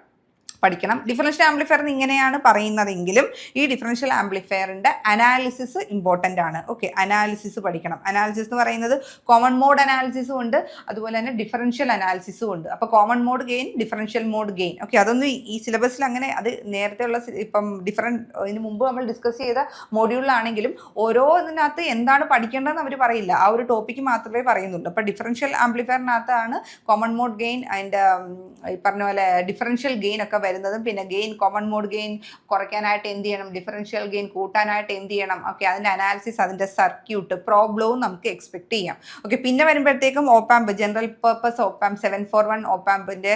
പഠിക്കണം. ഡിഫറൻഷ്യൽ ആംപ്ലിഫയർ ഇങ്ങനെയാണ് പറയുന്നതെങ്കിലും ഈ ഡിഫറൻഷ്യൽ ആംപ്ലിഫയറിൻ്റെ അനാലിസിസ് ഇമ്പോർട്ടൻ്റ് ആണ്. ഓക്കെ, അനാലിസിസ് പഠിക്കണം. അനാലിസിസ് എന്ന് പറയുന്നത് കോമൺ മോഡ് അനാലിസിസും ഉണ്ട്, അതുപോലെ തന്നെ ഡിഫറൻഷ്യൽ അനാലിസിസും ഉണ്ട്. അപ്പോൾ common mode gain, differential mode gain. Okay, അതൊന്നും ഈ സിലബസിൽ അങ്ങനെ അത് നേരത്തെയുള്ള ഇപ്പം ഇതിന് മുമ്പ് നമ്മൾ ഡിസ്കസ് ചെയ്ത മോഡ്യൂളിലാണെങ്കിലും ഓരോ ഇതിനകത്ത് എന്താണ് പഠിക്കേണ്ടതെന്ന് അവർ പറയില്ല. ആ ഒരു ടോപ്പിക്ക് മാത്രമേ പറയുന്നുള്ളൂ. അപ്പോൾ ഡിഫറൻഷ്യൽ ആംപ്ലിഫയറിനകത്താണ് കോമൺ മോഡ് ഗെയിൻ അതിൻ്റെ ഈ പറഞ്ഞ പോലെ ഡിഫറൻഷ്യൽ ഗെയിൻ ഒക്കെ വരുന്നതും. പിന്നെ ഗെയിൻ, കോമൺ മോഡ് ഗെയിൻ കുറയ്ക്കാനായിട്ട് എന്ത് ചെയ്യണം, ഡിഫറൻഷ്യൽ ഗെയിൻ കൂട്ടാനായിട്ട് എന്ത് ചെയ്യണം, ഓക്കെ, അതിൻ്റെ അനാലിസിസ്, അതിൻ്റെ സർക്യൂട്ട്, പ്രോബ്ലവും നമുക്ക് എക്സ്പെക്ട് ചെയ്യാം. ഓക്കെ, പിന്നെ വരുമ്പോഴത്തേക്കും ഓപ്പാമ്പ്, ജനറൽ പർപ്പസ് ഓപ്പാമ്പ് 741 ഓപ്പാമ്പിൻ്റെ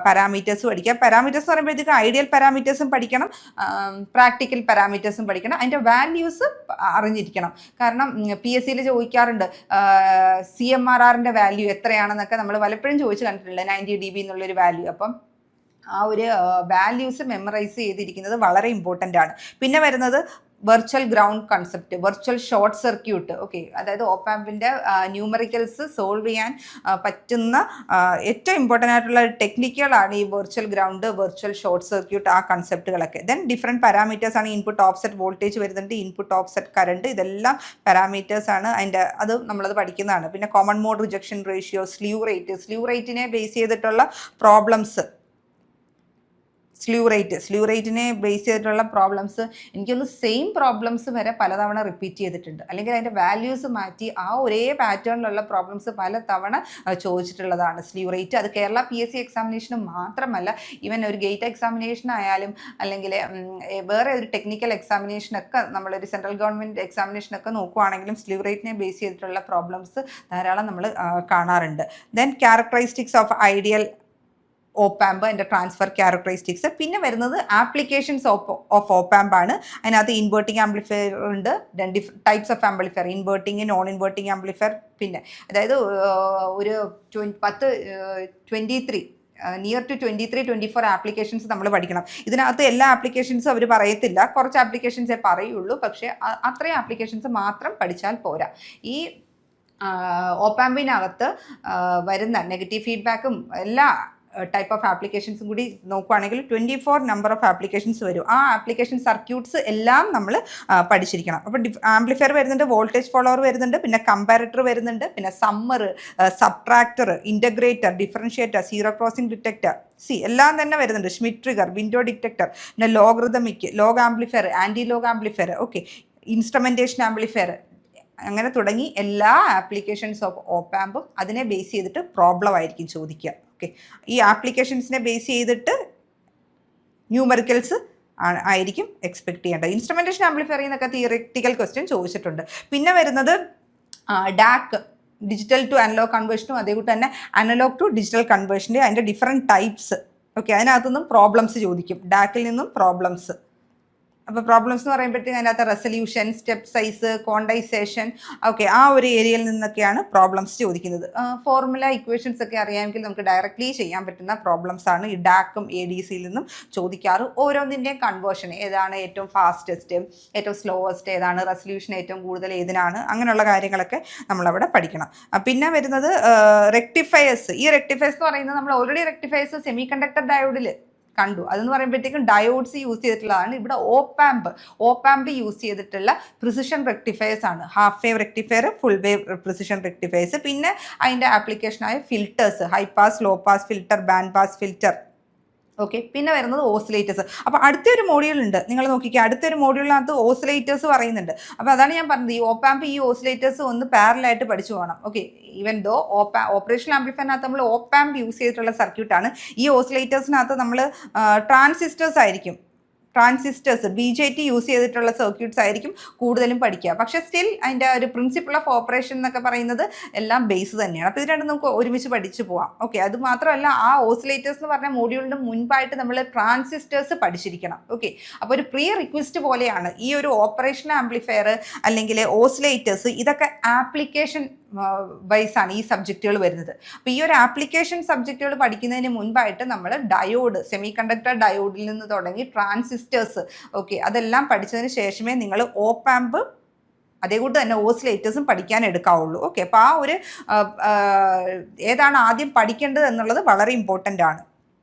പാരാമീറ്റേഴ്സ് പഠിക്കാം. പാരാമീറ്റേഴ്സ് എന്ന് പറയുമ്പോഴത്തേക്കും ഐഡിയൽ പാരാമീറ്റേഴ്സും പഠിക്കണം, പ്രാക്ടിക്കൽ പാരാമീറ്റേഴ്സും പഠിക്കണം. അതിൻ്റെ വാല്യൂസ് അറിഞ്ഞിരിക്കണം. കാരണം PSCയിൽ ചോദിക്കാറുണ്ട് CMRRൻ്റെ വാല്യൂ എത്രയാണെന്നൊക്കെ നമ്മൾ പലപ്പോഴും ചോദിച്ചു കണ്ടിട്ടില്ല, 90 dB എന്നുള്ളൊരു വാല്യൂ. അപ്പം ആ ഒരു വാല്യൂസ് മെമ്മറൈസ് ചെയ്തിരിക്കുന്നത് വളരെ ഇമ്പോർട്ടൻ്റ് ആണ്. പിന്നെ വരുന്നത് virtual ground concept, virtual short circuit. Okay, അതായത് ഓപ്പാമ്പിൻ്റെ ന്യൂമറിക്കൽസ് സോൾവ് ചെയ്യാൻ പറ്റുന്ന ഏറ്റവും ഇമ്പോർട്ടൻ്റ് ആയിട്ടുള്ള ടെക്നിക്കുകളാണ് ഈ virtual ground, virtual short circuit, ആ കൺസെപ്റ്റുകളൊക്കെ. ദെൻ ഡിഫറെൻറ്റ് പാരാമീറ്റേഴ്സ് ആണ്. ഇൻപുട്ട് ഓഫ്സെറ്റ് വോൾട്ടേജ് വരുന്നുണ്ട്, ഇൻപുട്ട് ഓഫ്സെറ്റ് കറണ്ട്, ഇതെല്ലാം പാരാമീറ്റേഴ്സ് ആണ്. അത് നമ്മളത് പഠിക്കുന്നതാണ്. പിന്നെ common mode rejection ratio, slew റേറ്റിനെ ബേസ് ചെയ്തിട്ടുള്ള പ്രോബ്ലംസ്, സ്ലീവ് റേറ്റിനെ ബേസ് ചെയ്തിട്ടുള്ള പ്രോബ്ലംസ് എനിക്കൊന്ന് സെയിം പ്രോബ്ലംസ് വരെ പലതവണ റിപ്പീറ്റ് ചെയ്തിട്ടുണ്ട്. അല്ലെങ്കിൽ അതിൻ്റെ വാല്യൂസ് മാറ്റി ആ ഒരേ പാറ്റേണിലുള്ള പ്രോബ്ലംസ് പലതവണ ചോദിച്ചിട്ടുള്ളതാണ് സ്ലീവ് റേറ്റ്. അത് കേരള PSC എക്സാമിനേഷന് മാത്രമല്ല, ഈവൻ ഒരു ഗേറ്റ് എക്സാമിനേഷൻ ആയാലും അല്ലെങ്കിൽ വേറെ ഒരു ടെക്നിക്കൽ എക്സാമിനേഷനൊക്കെ, നമ്മളൊരു സെൻട്രൽ ഗവൺമെൻറ് എക്സാമിനേഷനൊക്കെ നോക്കുവാണെങ്കിലും സ്ലീവ് റേറ്റിനെ ബേസ് ചെയ്തിട്ടുള്ള പ്രോബ്ലംസ് ധാരാളം നമ്മൾ കാണാറുണ്ട്. Then characteristics of ideal op amp, അതിൻ്റെ ട്രാൻസ്ഫർ ക്യാരക്ടറിസ്റ്റിക്സ്. പിന്നെ വരുന്നത് ആപ്ലിക്കേഷൻസ് ഓഫ് ഓപ്പാമ്പ് ആണ്. അതിനകത്ത് ഇൻവേർട്ടിംഗ് ആംപ്ലിഫയർ ഉണ്ട്, types of amplifier, inverting, non inverting amplifier. പിന്നെ അതായത് ഒരു 23 നിയർ ടു 23-24 ആപ്ലിക്കേഷൻസ് നമ്മൾ പഠിക്കണം. ഇതിനകത്ത് എല്ലാ ആപ്ലിക്കേഷൻസും അവർ പറയത്തില്ല, കുറച്ച് ആപ്ലിക്കേഷൻസേ പറയുള്ളൂ. പക്ഷേ അത്രയും ആപ്ലിക്കേഷൻസ് മാത്രം പഠിച്ചാൽ പോരാ. ഈ ഓപ്പാമ്പിനകത്ത് വരുന്ന നെഗറ്റീവ് ഫീഡ്ബാക്കും എല്ലാ ടൈപ്പ് ഓഫ് ആപ്ലിക്കേഷൻസും കൂടി നോക്കുകയാണെങ്കിൽ 24 നമ്പർ ഓഫ് ആപ്ലിക്കേഷൻസ് വരും. ആ ആപ്ലിക്കേഷൻ സർക്യൂട്ട്സ് എല്ലാം നമ്മൾ പഠിച്ചിരിക്കണം. അപ്പോൾ ആംപ്ലിഫയർ വരുന്നുണ്ട്, വോൾട്ടേജ് ഫോളോവർ വരുന്നുണ്ട്, പിന്നെ കമ്പാരറ്റർ വരുന്നുണ്ട്, പിന്നെ summer, subtractor, integrator, differentiator, zero crossing detector, എല്ലാം തന്നെ വരുന്നുണ്ട്. ഷ്മിറ്റ് ട്രിഗർ, വിൻഡോ ഡിറ്റക്ടർ, പിന്നെ logarithmic, log amplifier, antilog amplifier, okay, instrumentation amplifier, അങ്ങനെ തുടങ്ങി എല്ലാ ആപ്ലിക്കേഷൻസ് ഓഫ് ഓപ്പാമ്പും അതിനെ ബേസ് ചെയ്തിട്ട് പ്രോബ്ലം ആയിരിക്കും ചോദിക്കുക. ഓക്കെ, ഈ ആപ്ലിക്കേഷൻസിനെ ബേസ് ചെയ്തിട്ട് ന്യൂമറിക്കൽസ് ആയിരിക്കും എക്സ്പെക്ട് ചെയ്യേണ്ടത്. ഇൻസ്ട്രുമെൻറ്റേഷൻ ആംപ്ലിഫയറിൽ നിന്നൊക്കെ തിയറിറ്റിക്കൽ ക്വസ്റ്റ്യൻ ചോദിച്ചിട്ടുണ്ട്. പിന്നെ വരുന്നത് ഡാക്ക്, ഡിജിറ്റൽ ടു അനലോഗ് കൺവേർഷനും അതേകൂട്ട് തന്നെ അനലോഗ് ടു ഡിജിറ്റൽ കൺവേർഷൻ്റെ അതിൻ്റെ ഡിഫറെൻറ്റ് ടൈപ്സ്. ഓക്കെ, അതിനകത്തുനിന്നും പ്രോബ്ലംസ് ചോദിക്കും, ഡാക്കിൽ നിന്നും പ്രോബ്ലംസ്. അപ്പോൾ പ്രോബ്ലംസ് എന്ന് പറയുമ്പോഴത്തേക്കും അതിനകത്ത് resolution, step size, quantisation, okay, ആ ഒരു ഏരിയയിൽ നിന്നൊക്കെയാണ് പ്രോബ്ലംസ് ചോദിക്കുന്നത്. ഫോർമുല ഇക്വേഷൻസ് ഒക്കെ അറിയാമെങ്കിൽ നമുക്ക് ഡയറക്റ്റ്ലി ചെയ്യാൻ പറ്റുന്ന പ്രോബ്ലംസ് ആണ് ഈ ഡാക്കും ADCയിൽ നിന്നും ചോദിക്കാറ്. ഓരോന്നിൻ്റെയും കൺവേർഷൻ, ഏതാണ് ഏറ്റവും ഫാസ്റ്റസ്റ്റ്, ഏറ്റവും സ്ലോവസ്റ്റ് ഏതാണ്, റെസൊല്യൂഷൻ ഏറ്റവും കൂടുതൽ ഏതിനാണ്, അങ്ങനെയുള്ള കാര്യങ്ങളൊക്കെ നമ്മളവിടെ പഠിക്കണം. പിന്നെ വരുന്നത് റെക്ടിഫയേഴ്സ്. ഈ റെക്ടിഫയേഴ്സ് എന്ന് പറയുന്നത് നമ്മൾ ഓൾറെഡി റെക്ടിഫയേഴ്സ് സെമി കണ്ടക്ടർ ഡയോഡിൽ കണ്ടു. അതെന്ന് പറയുമ്പോഴത്തേക്കും ഡയോഡ്സ് യൂസ് ചെയ്തിട്ടുള്ളതാണ്. ഇവിടെ ഓപ്പാമ്പ് യൂസ് ചെയ്തിട്ടുള്ള പ്രിസിഷൻ റെക്ടിഫയേഴ്സ് ആണ്. Half wave rectifier, full wave precision rectifiers. പിന്നെ അതിൻ്റെ ആപ്ലിക്കേഷനായ filters, high pass, low pass filter, band pass filter. Okay, പിന്നെ വരുന്നത് ഓസിലേറ്റേഴ്സ്. അപ്പോൾ അടുത്തൊരു മോഡ്യൂൾ ഉണ്ട്, നിങ്ങൾ നോക്കിക്കുക. അടുത്തൊരു മോഡ്യൂളിനകത്ത് ഓസിലേറ്റേഴ്സ് പറയുന്നുണ്ട്. അപ്പോൾ അതാണ് ഞാൻ പറഞ്ഞത്, ഈ ഓപ്പാമ്പ് ഈ ഓസിലേറ്റേഴ്സ് ഒന്ന് പാരലായിട്ട് പഠിച്ചു പോകണം. ഓക്കെ, ഈവൻ ദോ ഓപ്പറേഷണൽ ആംപ്ലിഫയറിനകത്ത് നമ്മൾ ഓപ്പാമ്പ് യൂസ് ചെയ്തിട്ടുള്ള സർക്യൂട്ടാണ്. ഈ ഓസിലേറ്റേഴ്സിനകത്ത് നമ്മൾ ട്രാൻസിസ്റ്റേഴ്സ് ആയിരിക്കും, ട്രാൻസിസ്റ്റേഴ്സ് BJT യൂസ് ചെയ്തിട്ടുള്ള സർക്യൂട്ട്സ് ആയിരിക്കും കൂടുതലും പഠിക്കുക. പക്ഷേ സ്റ്റിൽ അതിൻ്റെ ഒരു പ്രിൻസിപ്പിൾ ഓഫ് ഓപ്പറേഷൻ എന്നൊക്കെ പറയുന്നത് എല്ലാം ബേസ് തന്നെയാണ്. അപ്പോൾ ഇത് രണ്ടും നമുക്ക് ഒരുമിച്ച് പഠിച്ചു പോവാം. ഓക്കെ, അത് മാത്രമല്ല ആ ഓസിലേറ്റേഴ്സ് എന്ന് പറഞ്ഞ മോഡ്യൂളിന് മുൻപായിട്ട് നമ്മൾ ട്രാൻസിസ്റ്റേഴ്സ് പഠിച്ചിരിക്കണം. ഓക്കെ, അപ്പോൾ ഒരു പ്രീ റിക്വസ്റ്റ് പോലെയാണ് ഈ ഒരു ഓപ്പറേഷൻ ആംപ്ലിഫയർ അല്ലെങ്കിൽ ഓസിലേറ്റേഴ്സ്. ഇതൊക്കെ ആപ്ലിക്കേഷൻ വൈസാണ് ഈ സബ്ജക്റ്റുകൾ വരുന്നത്. അപ്പോൾ ഈ ഒരു ആപ്ലിക്കേഷൻ സബ്ജക്റ്റുകൾ പഠിക്കുന്നതിന് മുൻപായിട്ട് നമ്മൾ ഡയോഡ്, സെമി കണ്ടക്ടർ ഡയോഡിൽ നിന്ന് തുടങ്ങി ട്രാൻസിസ്റ്റേഴ്സ്, ഓക്കെ, അതെല്ലാം പഠിച്ചതിന് ശേഷമേ നിങ്ങൾ ഓപ്പാമ്പ് അതേകൂട്ട് തന്നെ ഓസിലേറ്റേഴ്സും പഠിക്കാൻ എടുക്കാവുള്ളൂ. ഓക്കെ, അപ്പോൾ ആ ഒരു ഏതാണ് ആദ്യം പഠിക്കേണ്ടത് എന്നുള്ളത് വളരെ ഇമ്പോർട്ടൻ്റ് ആണ്.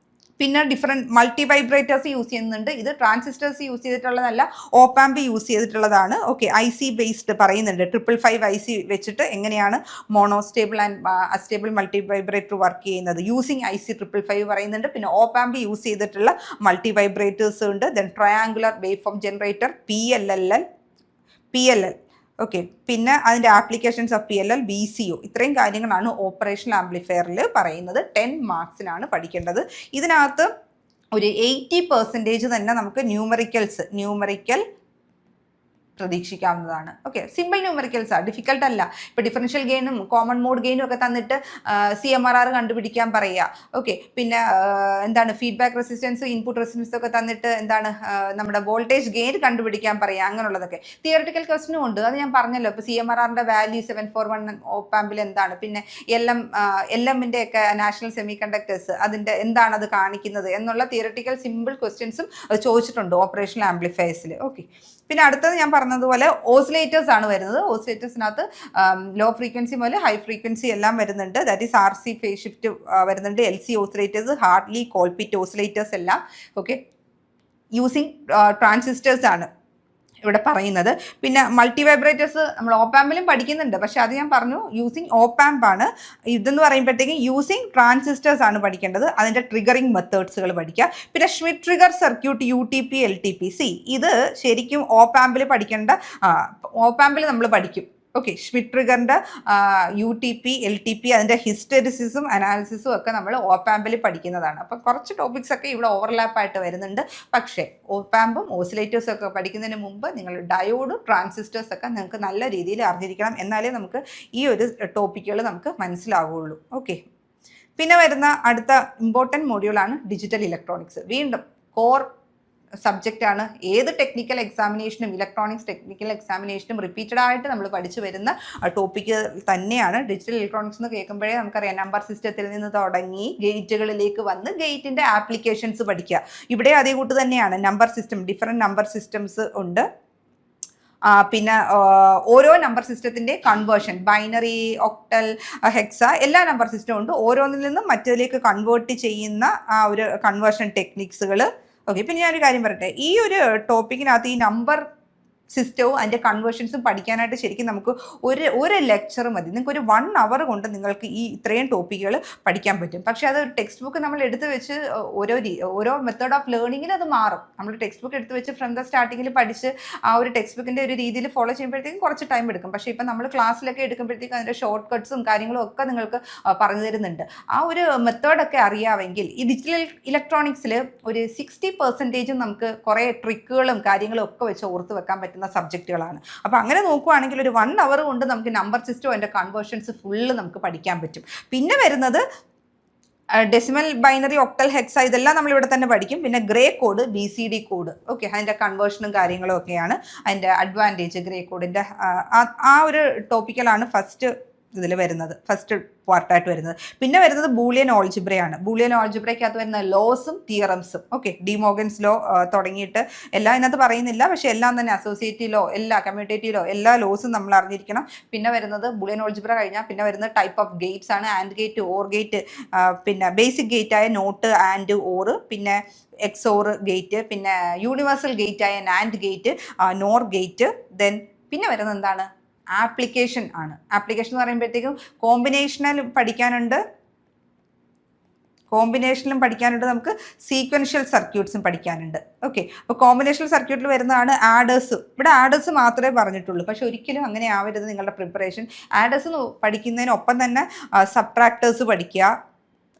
പിന്നെ ഡിഫറെൻറ്റ് മൾട്ടി വൈബ്രേറ്റേഴ്സ് യൂസ് ചെയ്യുന്നുണ്ട്. ഇത് ട്രാൻസിസ്റ്റേഴ്സ് യൂസ് ചെയ്തിട്ടുള്ളതല്ല, ഓപ്പാമ്പ് യൂസ് ചെയ്തിട്ടുള്ളതാണ്. ഓക്കെ, IC ബേസ്ഡ് പറയുന്നുണ്ട്. 555 IC വെച്ചിട്ട് എങ്ങനെയാണ് monostable and astable multi vibrator work ചെയ്യുന്നത് യൂസിങ് IC 555 പറയുന്നുണ്ട്. പിന്നെ ഓപ്പാമ്പ് യൂസ് ചെയ്തിട്ടുള്ള മൾട്ടി വൈബ്രേറ്റേഴ്സ് ഉണ്ട്. Then triangular wave form generator, PLL. Okay, പിന്നെ അതിൻ്റെ ആപ്ലിക്കേഷൻസ് ഓഫ് PLL, VCO, ഇത്രയും കാര്യങ്ങളാണ് ഓപ്പറേഷണൽ ആംപ്ലിഫയറിൽ പറയുന്നത്. 10 മാർക്സിനാണ് പഠിക്കേണ്ടത്. ഇതിനകത്ത് ഒരു 80% തന്നെ നമുക്ക് ന്യൂമറിക്കൽ പ്രതീക്ഷിക്കാവുന്നതാണ്. ഓക്കെ, സിമ്പിൾ ന്യൂമറിക്കൽസ് ആണ്, ഡിഫിക്കൽട്ട് അല്ല. ഇപ്പോൾ ഡിഫറൻഷ്യൽ ഗെയിനും കോമൺ മോഡ് ഗെയിനും ഒക്കെ തന്നിട്ട് CMRR കണ്ടുപിടിക്കാൻ പറയുക. ഓക്കെ, പിന്നെ എന്താണ് ഫീഡ്ബാക്ക് റെസിസ്റ്റൻസ്, ഇൻപുട്ട് റെസിസ്റ്റൻസ് ഒക്കെ തന്നിട്ട് എന്താണ് നമ്മുടെ വോൾട്ടേജ് ഗെയിൻ കണ്ടുപിടിക്കാൻ പറയുക. അങ്ങനെയുള്ളതൊക്കെ തിയറിറ്റിക്കൽ ക്വസ്റ്റനും ഉണ്ട്. അത് ഞാൻ പറഞ്ഞല്ലോ. ഇപ്പോൾ CMRRൻ്റെ വാല്യൂ 741 ഓപ്പാമ്പിൽ എന്താണ്, പിന്നെ LMൻ്റെ ഒക്കെ നാഷണൽ സെമി കണ്ടക്ടേഴ്സ് അതിൻ്റെ എന്താണ് അത് കാണിക്കുന്നത് എന്നുള്ള തിയറിറ്റിക്കൽ സിമ്പിൾ ക്വസ്റ്റ്യൻസും ചോദിച്ചിട്ടുണ്ട് ഓപ്പറേഷണൽ ആംപ്ലിഫയേഴ്സിൽ. ഓക്കെ, പിന്നെ അടുത്തത് ഞാൻ പറഞ്ഞതുപോലെ ഓസിലേറ്റേഴ്സ് ആണ് വരുന്നത്. ഓസിലേറ്റേഴ്സിനകത്ത് ലോ ഫ്രീക്വൻസി മുതൽ ഹൈ ഫ്രീക്വൻസി എല്ലാം വരുന്നുണ്ട്. That is RC phase shift വരുന്നുണ്ട്, LC oscillators, Hartley, Colpitts oscillators എല്ലാം. ഓക്കെ, യൂസിങ് ട്രാൻസിസ്റ്റേഴ്സ് ആണ് ഇവിടെ പറയുന്നത്. പിന്നെ മൾട്ടി വൈബ്രേറ്റേഴ്സ് നമ്മൾ ഓപ്പാമ്പിലും പഠിക്കുന്നുണ്ട്. പക്ഷേ അത് ഞാൻ പറഞ്ഞു യൂസിങ് ഓപ്പാമ്പാണ്. ഇതെന്ന് പറയുമ്പോഴത്തേക്കും യൂസിങ് ട്രാൻസിസ്റ്റേഴ്സ് ആണ് പഠിക്കേണ്ടത്. അതിൻ്റെ ട്രിഗറിങ് മെത്തേഡ്സുകൾ പഠിക്കുക. പിന്നെ Schmitt trigger circuit, UTP, LTP. ഇത് ശരിക്കും ഓപ്പാമ്പിൽ പഠിക്കേണ്ട, ഓപ്പാമ്പിൽ നമ്മൾ പഠിക്കും. ഓക്കെ, ഷ്മിറ്റ് ട്രിഗറിൻ്റെ UTP, LTP അതിൻ്റെ ഹിസ്റ്ററിസിസും അനാലിസിസും ഒക്കെ നമ്മൾ ഓപ്പാമ്പിൽ പഠിക്കുന്നതാണ്. അപ്പോൾ കുറച്ച് ടോപ്പിക്സ് ഒക്കെ ഇവിടെ ഓവർലാപ്പായിട്ട് വരുന്നുണ്ട്. പക്ഷേ ഓപ്പാമ്പും ഓസിലേറ്റേഴ്സും ഒക്കെ പഠിക്കുന്നതിന് മുമ്പ് നിങ്ങൾ ഡയോഡ്, ട്രാൻസിസ്റ്റേഴ്സ് ഒക്കെ നിങ്ങൾക്ക് നല്ല രീതിയിൽ അറിഞ്ഞിരിക്കണം. എന്നാലേ നമുക്ക് ഈ ഒരു ടോപ്പിക്കുകൾ നമുക്ക് മനസ്സിലാവുകയുള്ളൂ. ഓക്കെ, പിന്നെ വരുന്ന അടുത്ത ഇമ്പോർട്ടൻറ്റ് മോഡ്യൂളാണ് ഡിജിറ്റൽ ഇലക്ട്രോണിക്സ്. വീണ്ടും കോർ സബ്ജക്റ്റാണ്. ഏത് ടെക്നിക്കൽ എക്സാമിനേഷനും ഇലക്ട്രോണിക്സ് ടെക്നിക്കൽ എക്സാമിനേഷനും റിപ്പീറ്റഡ് ആയിട്ട് നമ്മൾ പഠിച്ചു വരുന്ന ടോപ്പിക്ക് തന്നെയാണ്. ഡിജിറ്റൽ ഇലക്ട്രോണിക്സ് എന്ന് കേൾക്കുമ്പോഴേ നമുക്കറിയാം, നമ്പർ സിസ്റ്റത്തിൽ നിന്ന് തുടങ്ങി ഗേറ്റുകളിലേക്ക് വന്ന് ഗേറ്റിൻ്റെ ആപ്ലിക്കേഷൻസ് പഠിക്കുക. ഇവിടെ അതേ കൂട്ട് തന്നെയാണ്. Number system, different number systems ഉണ്ട്. പിന്നെ ഓരോ നമ്പർ സിസ്റ്റത്തിൻ്റെ കൺവേർഷൻ, ബൈനറി, ഒക്ടൽ, ഹെക്സ, എല്ലാ നമ്പർ സിസ്റ്റവും ഉണ്ട്. ഓരോന്നിൽ നിന്നും മറ്റതിലേക്ക് കൺവേർട്ട് ചെയ്യുന്ന ആ ഒരു കൺവേർഷൻ ടെക്നിക്സുകൾ. ഓക്കെ, പിന്നെ ഞാനൊരു കാര്യം പറയട്ടെ, ഈ ഒരു ടോപ്പിക്കിനകത്ത് ഈ നമ്പർ സിസ്റ്റവും അതിൻ്റെ കൺവേർഷൻസും പഠിക്കാനായിട്ട് ശരിക്കും നമുക്ക് ഒരു ലെക്ചർ മതി. നിങ്ങൾക്ക് ഒരു 1 hour കൊണ്ട് നിങ്ങൾക്ക് ഈ ഇത്രയും ടോപ്പിക്കുകൾ പഠിക്കാൻ പറ്റും. പക്ഷേ അത് ടെക്സ്റ്റ് ബുക്ക് നമ്മൾ എടുത്ത് വെച്ച് ഓരോ മെത്തേഡ് ഓഫ് ലേണിങ്ങിൽ അത് മാറും. നമ്മൾ ടെക്സ്റ്റ് ബുക്ക് എടുത്ത് വെച്ച് ഫ്രം ദ സ്റ്റാർട്ടിങ്ങിൽ പഠിച്ച് ആ ഒരു ടെക്സ്റ്റ് ബുക്കിൻ്റെ ഒരു രീതിയിൽ ഫോളോ ചെയ്യുമ്പോഴത്തേക്കും കുറച്ച് ടൈം എടുക്കും. പക്ഷേ ഇപ്പം നമ്മൾ ക്ലാസ്സിലൊക്കെ എടുക്കുമ്പോഴത്തേക്കും അതിൻ്റെ ഷോർട്ട് കട്ട്സും കാര്യങ്ങളും ഒക്കെ നിങ്ങൾക്ക് പറഞ്ഞു തരുന്നുണ്ട്. ആ ഒരു മെത്തേഡൊക്കെ അറിയാമെങ്കിൽ ഈ ഡിജിറ്റൽ ഇലക്ട്രോണിക്സിൽ ഒരു 60% നമുക്ക് കുറേ ട്രിക്കുകളും കാര്യങ്ങളും ഒക്കെ വെച്ച് ഓർത്ത് വെക്കാൻ പറ്റും സബ്ജക്റ്റുകളാണ്. അപ്പോൾ അങ്ങനെ നോക്കുവാണെങ്കിൽ ഒരു 1 hour കൊണ്ട് നമുക്ക് നമ്പർ സിസ്റ്റം അതിൻ്റെ കൺവേർഷൻസ് ഫുള്ള് നമുക്ക് പഠിക്കാൻ പറ്റും. പിന്നെ വരുന്നത് ഡെസിമൽ, ബൈനറി, ഒക്ടൽ, ഹെക്സ ഇതെല്ലാം നമ്മളിവിടെ തന്നെ പഠിക്കും. പിന്നെ grey code, BCD code. Okay, അതിൻ്റെ കൺവേർഷനും കാര്യങ്ങളും ഒക്കെയാണ് അതിൻ്റെ അഡ്വാൻറ്റേജ്. ഗ്രേ കോഡിൻ്റെ ആ ഒരു ടോപ്പിക്കലാണ് ഫസ്റ്റ് ഇതിൽ വരുന്നത്, ഫസ്റ്റ് പാർട്ടായിട്ട് വരുന്നത്. പിന്നെ വരുന്നത് ബൂളിയൻ ഓൾജിബ്രയാണ്. ബൂളിയൻ ഓൾജിബ്രയ്ക്കകത്ത് വരുന്ന ലോസും തിയറംസും. ഓക്കെ, ഡി മോഗൻസ് ലോ തുടങ്ങിയിട്ട് എല്ലാം ഇതിനകത്ത് പറയുന്നില്ല, പക്ഷേ എല്ലാം തന്നെ അസോസിയേറ്റീവ് ലോ, എല്ലാ കമ്മ്യൂട്ടേറ്റീവ് ലോ, എല്ലാ ലോസും നമ്മൾ അറിഞ്ഞിരിക്കണം. പിന്നെ വരുന്നത് ബൂളിയൻ ഓൾജിബ്ര കഴിഞ്ഞാൽ പിന്നെ വരുന്നത് ടൈപ്പ് ഓഫ് ഗേറ്റ്സ് ആണ്. ആൻഡ് ഗേറ്റ്, ഓർ ഗേറ്റ്, പിന്നെ ബേസിക് ഗേറ്റ് ആയ നോട്ട്, ആൻഡ്, ഓർ, പിന്നെ എക്സോർ ഗേറ്റ്, പിന്നെ യൂണിവേഴ്സൽ ഗേറ്റ് ആയ NAND gate, nor gate. Then പിന്നെ വരുന്നത് എന്താണ്? ആപ്ലിക്കേഷൻ ആണ്. ആപ്ലിക്കേഷൻ എന്ന് പറയുമ്പോഴത്തേക്കും കോമ്പിനേഷനിലും പഠിക്കാനുണ്ട്, നമുക്ക് സീക്വൻഷ്യൽ സർക്യൂട്ട്സും പഠിക്കാനുണ്ട്. ഓക്കെ, അപ്പോൾ കോമ്പിനേഷണൽ സർക്യൂട്ടിൽ വരുന്നതാണ് ആഡേഴ്സ്. ഇവിടെ ആഡേഴ്സ് മാത്രമേ പറഞ്ഞിട്ടുള്ളൂ, പക്ഷെ ഒരിക്കലും അങ്ങനെ ആവരുത് നിങ്ങളുടെ പ്രിപ്പറേഷൻ. ആഡേഴ്സ് പഠിക്കുന്നതിനൊപ്പം തന്നെ സബ്ട്രാക്ടേഴ്സ് പഠിക്കുക.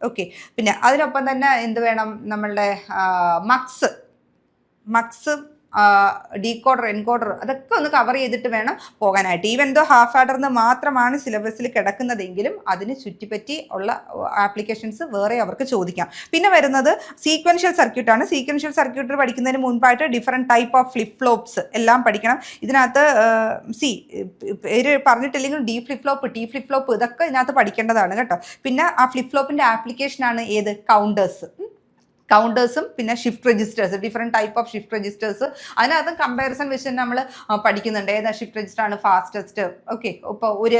ഓക്കെ, പിന്നെ അതിനൊപ്പം തന്നെ എന്ത് വേണം? നമ്മളുടെ മക്സ് ഡീകോഡർ, എൻകോഡർ, അതൊക്കെ ഒന്ന് കവർ ചെയ്തിട്ട് വേണം പോകാനായിട്ട്. ഈവൻ ദോ ഹാഫ് ആഡറിന് മാത്രമാണ് സിലബസിൽ കിടക്കുന്നതെങ്കിലും അതിന് ചുറ്റിപ്പറ്റി ഉള്ള ആപ്ലിക്കേഷൻസ് വേറെ അവർക്ക് ചോദിക്കാം. പിന്നെ വരുന്നത് സീക്വൻഷ്യൽ സർക്യൂട്ടാണ്. സീക്വൻഷ്യൽ സർക്യൂട്ട് പഠിക്കുന്നതിന് മുൻപായിട്ട് different type of flip flops എല്ലാം പഠിക്കണം. ഇതിനകത്ത് പേര് പറഞ്ഞിട്ടില്ലെങ്കിൽ D flip flop, T flip flop, ഇതൊക്കെ ഇതിനകത്ത് പഠിക്കേണ്ടതാണ് കേട്ടോ. പിന്നെ ആ ഫ്ലിപ്പ് ഫ്ലോപ്പിൻ്റെ ആപ്ലിക്കേഷനാണ് ഏത്? കൗണ്ടേഴ്സും പിന്നെ shift registers, different type of shift registers. അതിനകത്ത് കമ്പാരിസൺ വെച്ച് നമ്മൾ പഠിക്കുന്നുണ്ട്. ഏതാ ഷിഫ്റ്റ് രജിസ്റ്റർ ആണ് ഫാസ്റ്റസ്റ്റ്. ഓക്കെ, ഇപ്പോൾ ഒരു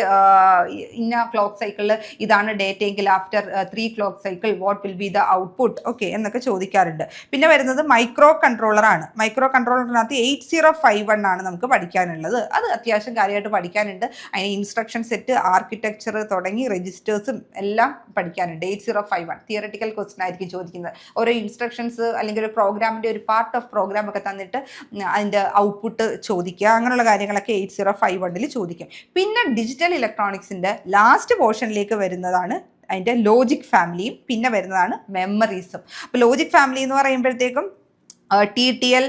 ഇന്ന ക്ലോക്ക് സൈക്കിളിൽ ഇതാണ് ഡേറ്റ എങ്കിൽ after 3 clock cycle what will be the output, okay എന്നൊക്കെ ചോദിക്കാറുണ്ട്. പിന്നെ വരുന്നത് മൈക്രോ കൺട്രോളറാണ്. മൈക്രോ കൺട്രോളറിനകത്ത് 8051 ആണ് നമുക്ക് പഠിക്കാനുള്ളത്. അത് അത്യാവശ്യം കാര്യമായിട്ട് പഠിക്കാനുണ്ട്. അതിന് ഇൻസ്ട്രക്ഷൻ സെറ്റ്, ആർക്കിടെക്ചർ തുടങ്ങി രജിസ്റ്റേഴ്സും എല്ലാം പഠിക്കാനുണ്ട്. 8051 തിയററ്റിക്കൽ ക്വസ്റ്റ്യൻ ആയിരിക്കും ചോദിക്കുന്നത്. ഓരോ ഇൻസ്ട്രക്ഷൻസ് അല്ലെങ്കിൽ ഒരു പ്രോഗ്രാമിൻ്റെ ഒരു പാർട്ട് ഓഫ് പ്രോഗ്രാം ഒക്കെ തന്നിട്ട് അതിൻ്റെ ഔട്ട്പുട്ട് ചോദിക്കുക, അങ്ങനെയുള്ള കാര്യങ്ങളൊക്കെ 8051 ചോദിക്കും. പിന്നെ ഡിജിറ്റൽ ഇലക്ട്രോണിക്സിൻ്റെ ലാസ്റ്റ് പോർഷനിലേക്ക് വരുന്നതാണ് അതിൻ്റെ ലോജിക് ഫാമിലിയും പിന്നെ വരുന്നതാണ് മെമ്മറീസും. അപ്പോൾ ലോജിക് ഫാമിലി എന്ന് പറയുമ്പോഴത്തേക്കും TTL,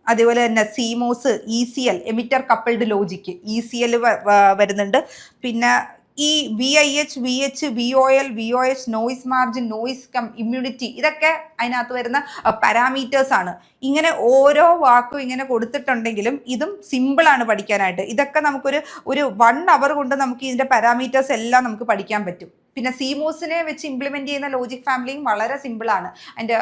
അതേപോലെ തന്നെ CMOS, ECL, emitter coupled logic, ECL വരുന്നുണ്ട്. പിന്നെ ഈ VIH, VH, VOL, VOH, noise margin, noise immunity, ഇതൊക്കെ അതിനകത്ത് വരുന്ന പാരാമീറ്റേഴ്സ് ആണ്. ഇങ്ങനെ ഓരോ വാക്കും ഇങ്ങനെ കൊടുത്തിട്ടുണ്ടെങ്കിലും ഇതും സിമ്പിളാണ് പഠിക്കാനായിട്ട്. ഇതൊക്കെ നമുക്കൊരു 1 അവർ കൊണ്ട് നമുക്ക് ഇതിൻ്റെ പാരാമീറ്റേഴ്സ് എല്ലാം നമുക്ക് പഠിക്കാൻ പറ്റും. പിന്നെ CMOSനെ വെച്ച് ഇംപ്ലിമെൻറ്റ് ചെയ്യുന്ന ലോജിക് ഫാമിലിയും വളരെ സിമ്പിളാണ്. അതിൻ്റെ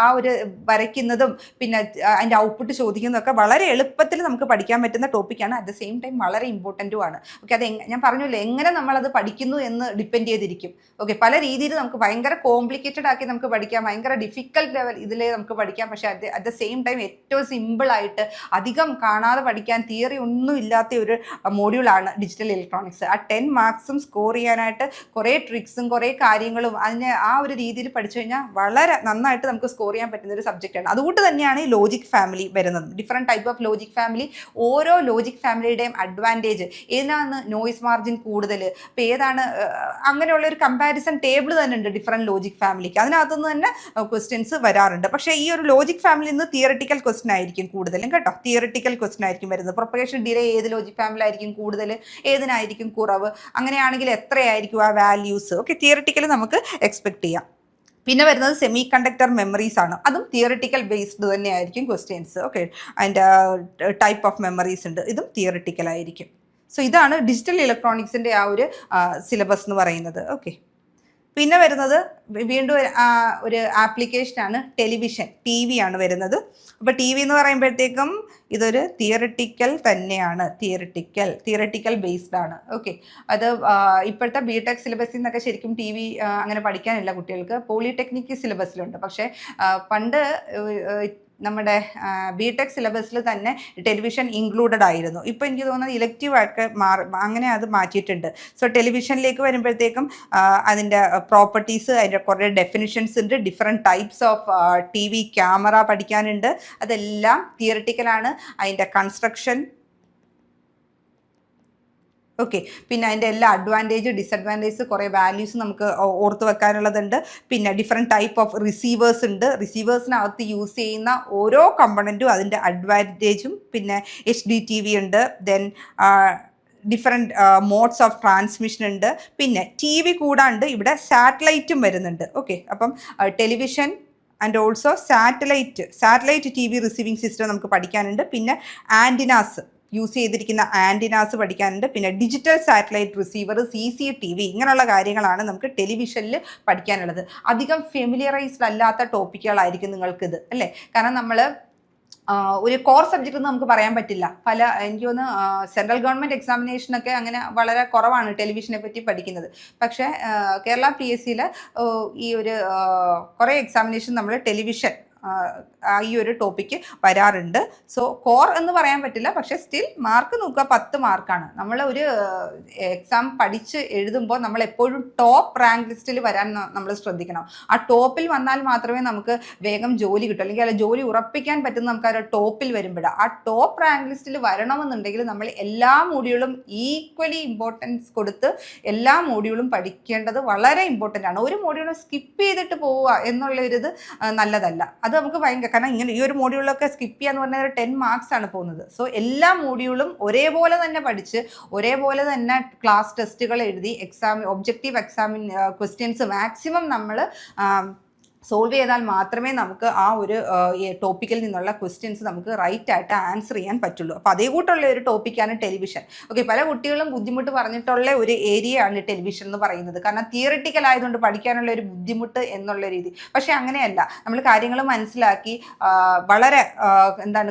ആ ഒരു വരയ്ക്കുന്നതും പിന്നെ അതിൻ്റെ ഔട്ട്പുട്ട് ചോദിക്കുന്നതൊക്കെ വളരെ എളുപ്പത്തിൽ നമുക്ക് പഠിക്കാൻ പറ്റുന്ന ടോപ്പിക്കാണ്. അറ്റ് ദ സെയിം ടൈം വളരെ ഇമ്പോർട്ടൻറ്റും ആണ്. ഓക്കെ, അത് ഞാൻ പറഞ്ഞല്ലോ എങ്ങനെ നമ്മളത് പഠിക്കുന്നു എന്ന് ഡിപ്പെൻഡ് ചെയ്തിരിക്കും. ഓക്കെ, പല രീതിയിൽ നമുക്ക് ഭയങ്കര കോംപ്ലിക്കേറ്റഡ് ആക്കി നമുക്ക് പഠിക്കാം, ഭയങ്കര ഡിഫിക്കൽട്ട് ലെവൽ ഇതിലേ നമുക്ക് പഠിക്കാം. പക്ഷേ അറ്റ് ദ സെയിം ടൈം ഏറ്റവും സിമ്പിളായിട്ട് അധികം കാണാതെ പഠിക്കാൻ തിയറി ഒന്നും ഇല്ലാത്ത ഒരു മോഡ്യൂളാണ് ഡിജിറ്റൽ ഇലക്ട്രോണിക്സ്. ആ 10 മാർക്സും സ്കോർ ചെയ്യാനായിട്ട് കുറേ ട്രിക്സും കുറേ കാര്യങ്ങളും അതിനെ ആ ഒരു രീതിയിൽ പഠിച്ചു കഴിഞ്ഞാൽ വളരെ നന്നായിട്ട് നമുക്ക് സ്കോർ ചെയ്യാൻ പറ്റുന്ന ഒരു സബ്ജക്റ്റാണ്. അതുകൊണ്ട് തന്നെയാണ് ഈ ലോജിക് ഫാമിലി വരുന്നത്. Different type of logic family, ഓരോ ലോജിക് ഫാമിലിയുടെയും അഡ്വാൻറ്റേജ് ഏതാണ്, നോയിസ് മാർജിൻ കൂടുതൽ, ഇപ്പോൾ ഏതാണ്, അങ്ങനെയുള്ള ഒരു കമ്പാരിസൺ ടേബിൾ തന്നെ ഉണ്ട് ഡിഫറെൻറ്റ് ലോജിക് ഫാമിലിക്ക്. അതിനകത്തുനിന്ന് തന്നെ ക്വസ്റ്റ്യൻസ് വരാറുണ്ട്. പക്ഷേ ഈ ഒരു ലോജിക് ഫാമിലിയിൽ നിന്ന് തിയററ്റിക്കൽ ക്വസ്റ്റ്യൻ ആയിരിക്കും കൂടുതലും കേട്ടോ. തിയററ്റിക്കൽ ക്വസ്റ്റ്യൻ ആയിരിക്കും വരുന്നത്. പ്രൊപ്പഗേഷൻ ഡിലേ ഏത് ലോജിക് ഫാമിലി ആയിരിക്കും കൂടുതൽ, ഏതിനായിരിക്കും കുറവ്, അങ്ങനെയാണെങ്കിൽ എത്രയായിരിക്കും ആ വാല്യൂസ്, ഓക്കെ തിയററ്റിക്കലി നമുക്ക് എക്സ്പെക്ട് ചെയ്യാം. പിന്നെ വരുന്നത് സെമി കണ്ടക്ടർ മെമ്മറീസ് ആണ്. അതും തിയററ്റിക്കൽ ബേസ്ഡ് തന്നെയായിരിക്കും ക്വസ്റ്റ്യൻസ്. ഓക്കെ, അതിൻ്റെ ടൈപ്പ് ഓഫ് മെമ്മറീസ് ഉണ്ട്, ഇതും തിയററ്റിക്കൽ ആയിരിക്കും. സോ ഇതാണ് ഡിജിറ്റൽ ഇലക്ട്രോണിക്സിൻ്റെ ആ ഒരു സിലബസ് എന്ന് പറയുന്നത്. ഓക്കെ, പിന്നെ വരുന്നത് വീണ്ടും ഒരു ആപ്ലിക്കേഷനാണ് ടെലിവിഷൻ, TV ആണ് വരുന്നത്. അപ്പോൾ TV എന്ന് പറയുമ്പോഴത്തേക്കും ഇതൊരു തിയററ്റിക്കൽ തന്നെയാണ്, തിയററ്റിക്കൽ ബേസ്ഡ് ആണ്. ഓക്കെ, അത് ഇപ്പോഴത്തെ BTech സിലബസിൽ നിന്നൊക്കെ ശരിക്കും TV അങ്ങനെ പഠിക്കാനില്ല കുട്ടികൾക്ക്. പോളിടെക്നിക് സിലബസിലുണ്ട്. പക്ഷേ പണ്ട് നമ്മുടെ BTech സിലബസിൽ തന്നെ ടെലിവിഷൻ ഇൻക്ലൂഡഡ് ആയിരുന്നു. ഇപ്പോൾ എനിക്ക് തോന്നുന്നത് ഇലക്റ്റീവായിട്ട് അങ്ങനെ അത് മാറ്റിയിട്ടുണ്ട്. സോ ടെലിവിഷനിലേക്ക് വരുമ്പോഴത്തേക്കും അതിൻ്റെ പ്രോപ്പർട്ടീസ്, അതിൻ്റെ കുറേ ഡെഫിനിഷൻസ് ഉണ്ട്, different types of TV camera പഠിക്കാനുണ്ട്. അതെല്ലാം തിയററ്റിക്കലാണ്. അതിൻ്റെ കൺസ്ട്രക്ഷൻ, ഓക്കെ, പിന്നെ അതിൻ്റെ എല്ലാ അഡ്വാൻറ്റേജ്, ഡിസഡ്വാൻറ്റേജ്, കുറേ വാല്യൂസ് നമുക്ക് ഓർത്ത് വെക്കാനുള്ളതുണ്ട്. പിന്നെ ഡിഫറെൻറ്റ് ടൈപ്പ് ഓഫ് റിസീവേഴ്സ് ഉണ്ട്. റിസീവേഴ്സിനകത്ത് യൂസ് ചെയ്യുന്ന ഓരോ കമ്പണൻറ്റും അതിൻ്റെ അഡ്വാൻറ്റേജും, പിന്നെ HDTV ഉണ്ട്, then different modes of transmission ഉണ്ട്. പിന്നെ TV കൂടാണ്ട് ഇവിടെ സാറ്റലൈറ്റും വരുന്നുണ്ട്. ഓക്കെ, അപ്പം television and also satellite TV receiving system നമുക്ക് പഠിക്കാനുണ്ട്. പിന്നെ ആൻറ്റിനാസ്, യൂസ് ചെയ്തിരിക്കുന്ന ആൻറ്റിനാസ് പഠിക്കാനുണ്ട്. പിന്നെ ഡിജിറ്റൽ സാറ്റലൈറ്റ് റിസീവർ, CCTV, ഇങ്ങനെയുള്ള കാര്യങ്ങളാണ് നമുക്ക് ടെലിവിഷനിൽ പഠിക്കാനുള്ളത്. അധികം ഫെമിലിയറൈസ്ഡ് അല്ലാത്ത ടോപ്പിക്കുകളായിരിക്കും നിങ്ങൾക്കിത്, അല്ലേ? കാരണം നമ്മൾ ഒരു കോർ സബ്ജക്റ്റ് എന്ന് നമുക്ക് പറയാൻ പറ്റില്ല. എനിക്ക് തോന്നുന്നു സെൻട്രൽ ഗവൺമെൻറ് എക്സാമിനേഷനൊക്കെ അങ്ങനെ വളരെ കുറവാണ് ടെലിവിഷനെ പറ്റി പഠിക്കുന്നത്. പക്ഷേ കേരള PSCയിൽ ഈ ഒരു കുറേ എക്സാമിനേഷൻ നമ്മൾ ടെലിവിഷൻ ഈ ഒരു ടോപ്പിക്ക് വരാറുണ്ട്. സോ കോർ എന്ന് പറയാൻ പറ്റില്ല, പക്ഷേ സ്റ്റിൽ മാർക്ക് നോക്കുക 10 മാർക്കാണ്. നമ്മൾ ഒരു എക്സാം പഠിച്ച് എഴുതുമ്പോൾ നമ്മൾ എപ്പോഴും ടോപ്പ് റാങ്ക് ലിസ്റ്റിൽ വരാൻ നമ്മൾ ശ്രദ്ധിക്കണം. ആ ടോപ്പിൽ വന്നാൽ മാത്രമേ നമുക്ക് വേഗം ജോലി കിട്ടൂ, അല്ലെങ്കിൽ അല്ല ജോലി ഉറപ്പിക്കാൻ പറ്റുന്ന നമുക്ക് ആ ടോപ്പിൽ വരുമ്പോഴാണ്. ആ ടോപ്പ് റാങ്ക് ലിസ്റ്റിൽ വരണമെന്നുണ്ടെങ്കിൽ നമ്മൾ എല്ലാ മോഡ്യൂളും ഈക്വലി ഇമ്പോർട്ടൻസ് കൊടുത്ത് എല്ലാ മോഡ്യൂളും പഠിക്കേണ്ടത് വളരെ ഇമ്പോർട്ടൻ്റ് ആണ്. ഒരു മോഡ്യൂളും സ്കിപ്പ് ചെയ്തിട്ട് പോവുക എന്നുള്ളൊരിത് നല്ലതല്ല. അത് നമുക്ക് ഭയങ്കര, കാരണം ഇങ്ങനെ ഈ ഒരു മോഡ്യൂളൊക്കെ സ്കിപ്പ് ചെയ്യാന്ന് പറഞ്ഞാൽ 10 മാർക്സ് ആണ് പോകുന്നത്. സോ എല്ലാ മോഡ്യൂളും ഒരേപോലെ തന്നെ പഠിച്ച് ഒരേപോലെ തന്നെ ക്ലാസ് ടെസ്റ്റുകൾ എഴുതി ഒബ്ജക്റ്റീവ് എക്സാമിൻ ക്വസ്റ്റ്യൻസ് മാക്സിമം നമ്മൾ സോൾവ് ചെയ്താൽ മാത്രമേ നമുക്ക് ആ ഒരു ടോപ്പിക്കിൽ നിന്നുള്ള ക്വസ്റ്റ്യൻസ് നമുക്ക് റൈറ്റ് ആയിട്ട് ആൻസർ ചെയ്യാൻ പറ്റുള്ളൂ. അപ്പോൾ അതേ കൂട്ടുള്ള ഒരു ടോപ്പിക്കാണ് ടെലിവിഷൻ. ഓക്കെ, പല കുട്ടികളും ബുദ്ധിമുട്ട് പറഞ്ഞിട്ടുള്ള ഒരു ഏരിയയാണ് ടെലിവിഷൻ എന്ന് പറയുന്നത്. കാരണം തിയറിറ്റിക്കൽ ആയതുകൊണ്ട് പഠിക്കാനുള്ള ഒരു ബുദ്ധിമുട്ട് എന്നുള്ള രീതി. പക്ഷേ അങ്ങനെയല്ല, നമ്മൾ കാര്യങ്ങൾ മനസ്സിലാക്കി വളരെ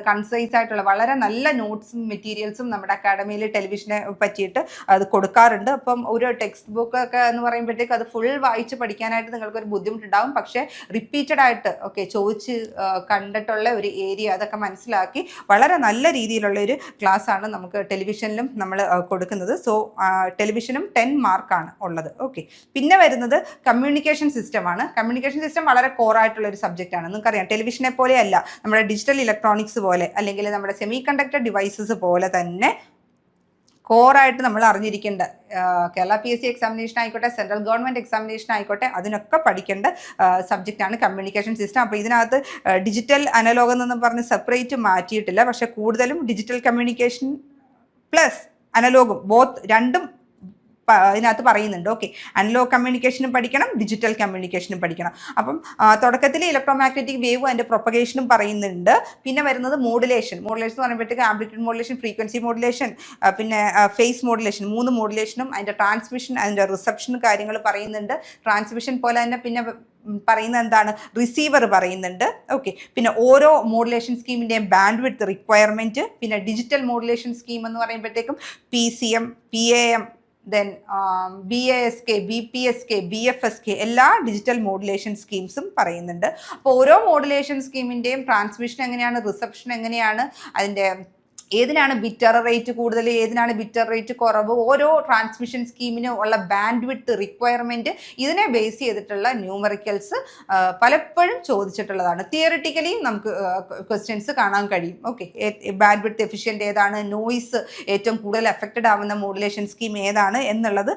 കൺസൈസ് ആയിട്ടുള്ള വളരെ നല്ല നോട്ട്സും മെറ്റീരിയൽസും നമ്മുടെ അക്കാഡമിയിൽ ടെലിവിഷനെ പറ്റിയിട്ട് അത് കൊടുക്കാറുണ്ട്. അപ്പം ഒരു ടെക്സ്റ്റ് ബുക്ക് ഒക്കെ എന്ന് പറയുമ്പോഴത്തേക്ക് അത് ഫുൾ വായിച്ച് പഠിക്കാനായിട്ട് നിങ്ങൾക്കൊരു ബുദ്ധിമുട്ടുണ്ടാവും. പക്ഷേ റിപ്പീറ്റഡ് ആയിട്ട് ചോദിച്ച് കണ്ടിട്ടുള്ള ഒരു ഏരിയ അതൊക്കെ മനസ്സിലാക്കി വളരെ നല്ല രീതിയിലുള്ള ഒരു ക്ലാസ് ആണ് നമുക്ക് ടെലിവിഷനിലും നമ്മൾ കൊടുക്കുന്നത്. സോ ടെലിവിഷനും 10 മാർക്കാണ് ഉള്ളത്. ഓക്കെ, പിന്നെ വരുന്നത് കമ്മ്യൂണിക്കേഷൻ സിസ്റ്റമാണ്. കമ്മ്യൂണിക്കേഷൻ സിസ്റ്റം വളരെ കോറായിട്ടുള്ള ഒരു സബ്ജക്റ്റാണ്. നിങ്ങൾക്കറിയാം, ടെലിവിഷനെ പോലെയല്ല, നമ്മുടെ ഡിജിറ്റൽ ഇലക്ട്രോണിക്സ് പോലെ അല്ലെങ്കിൽ നമ്മുടെ സെമി കണ്ടക്ടർ ഡിവൈസസ് പോലെ തന്നെ കോറായിട്ട് നമ്മൾ അറിഞ്ഞിരിക്കേണ്ട കേരള PSC എക്സാമിനേഷൻ ആയിക്കോട്ടെ, സെൻട്രൽ ഗവൺമെൻറ് എക്സാമിനേഷൻ ആയിക്കോട്ടെ, അതിനൊക്കെ പഠിക്കേണ്ട സബ്ജക്റ്റാണ് കമ്മ്യൂണിക്കേഷൻ സിസ്റ്റം. അപ്പോൾ ഇതിനകത്ത് ഡിജിറ്റൽ അനലോഗ് എന്നൊന്നും പറഞ്ഞ് സെപ്പറേറ്റ് മാറ്റിയിട്ടില്ല. പക്ഷേ കൂടുതലും ഡിജിറ്റൽ കമ്മ്യൂണിക്കേഷൻ പ്ലസ് അനലോഗും രണ്ടും ഇതിനകത്ത് പറയുന്നുണ്ട്. ഓക്കെ, അനലോഗ് കമ്മ്യൂണിക്കേഷനും പഠിക്കണം, ഡിജിറ്റൽ കമ്മ്യൂണിക്കേഷനും പഠിക്കണം. അപ്പം തുടക്കത്തിൽ ഇലക്ട്രോമാഗ്നറ്റിക് വേവും അതിൻ്റെ പ്രൊപ്പഗേഷനും പറയുന്നുണ്ട്. പിന്നെ വരുന്നത് മോഡുലേഷൻ എന്ന് പറയുമ്പോഴത്തേക്ക് ആംപ്ലിറ്റ്യൂഡ് മോഡുലേഷൻ, ഫ്രീക്വൻസി മോഡുലേഷൻ, പിന്നെ ഫേസ് മോഡുലേഷൻ, 3 മോഡുലേഷനും അതിൻ്റെ ട്രാൻസ്മിഷൻ, അതിൻ്റെ റിസപ്ഷൻ കാര്യങ്ങൾ പറയുന്നുണ്ട്. ട്രാൻസ്മിഷൻ പോലെ തന്നെ പിന്നെ പറയുന്നത് എന്താണ്, റിസീവർ പറയുന്നുണ്ട്. ഓക്കെ, പിന്നെ ഓരോ മോഡുലേഷൻ സ്കീമിൻ്റെയും ബാൻഡ് വിഡ്ത്ത് റിക്വയർമെൻറ്റ്, പിന്നെ ഡിജിറ്റൽ മോഡുലേഷൻ സ്കീം എന്ന് പറയുമ്പോഴത്തേക്കും PCM, PAM, then BASK, BPSK, BFSK എല്ലാ ഡിജിറ്റൽ മോഡുലേഷൻ സ്കീംസും പറയുന്നുണ്ട്. അപ്പോൾ ഓരോ മോഡുലേഷൻ സ്കീമിൻ്റെയും ട്രാൻസ്മിഷൻ എങ്ങനെയാണ്, റിസപ്ഷൻ എങ്ങനെയാണ്, അതിൻ്റെ ഏതിനാണ് ബിറ്റർ റേറ്റ് കൂടുതൽ, ഏതിനാണ് ബിറ്റർ റേറ്റ് കുറവ്, ഓരോ ട്രാൻസ്മിഷൻ സ്കീമിനും ഉള്ള ബാൻഡ് വിഡ്ത്ത് റിക്വയർമെൻറ്റ്, ഇതിനെ ബേസ് ചെയ്തിട്ടുള്ള ന്യൂമറിക്കൽസ് പലപ്പോഴും ചോദിച്ചിട്ടുള്ളതാണ്. തിയറിറ്റിക്കലിയും നമുക്ക് ക്വസ്റ്റ്യൻസ് കാണാൻ കഴിയും. ഓക്കെ, ബാൻഡ് വിഡ്ത്ത് എഫിഷ്യൻ്റ് ഏതാണ്, നോയ്സ് ഏറ്റവും കൂടുതൽ എഫക്റ്റഡ് ആവുന്ന മോഡുലേഷൻ സ്കീം ഏതാണ് എന്നുള്ളത്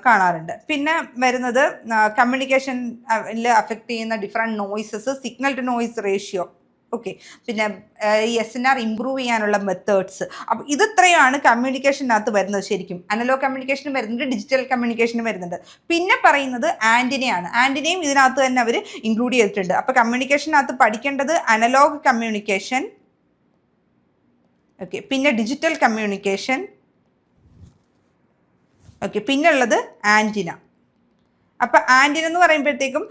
കാണാറുണ്ട്. പിന്നെ വരുന്നത് കമ്മ്യൂണിക്കേഷനിൽ അഫക്റ്റ് ചെയ്യുന്ന different noises, signal to noise ratio. Okay, പിന്നെ ഈ SNR ഇമ്പ്രൂവ് ചെയ്യാനുള്ള മെത്തേഡ്സ്. അപ്പോൾ ഇത്രയാണ് കമ്മ്യൂണിക്കേഷനകത്ത് വരുന്നത്. ശരിക്കും അനലോഗ് കമ്മ്യൂണിക്കേഷനും വരുന്നുണ്ട്, ഡിജിറ്റൽ കമ്മ്യൂണിക്കേഷനും വരുന്നുണ്ട്. പിന്നെ പറയുന്നത് ആൻറ്റിനയാണ്. ആൻറ്റിനയും ഇതിനകത്ത് തന്നെ അവർ ഇൻക്ലൂഡ് ചെയ്തിട്ടുണ്ട്. അപ്പോൾ കമ്മ്യൂണിക്കേഷനകത്ത് പഠിക്കേണ്ടത് അനലോഗ് കമ്മ്യൂണിക്കേഷൻ, ഓക്കെ, പിന്നെ ഡിജിറ്റൽ കമ്മ്യൂണിക്കേഷൻ, ഓക്കെ, പിന്നെ ഉള്ളത് ആൻറ്റിന. അപ്പോൾ ആൻറ്റിന എന്ന് പറയുമ്പോഴത്തേക്കും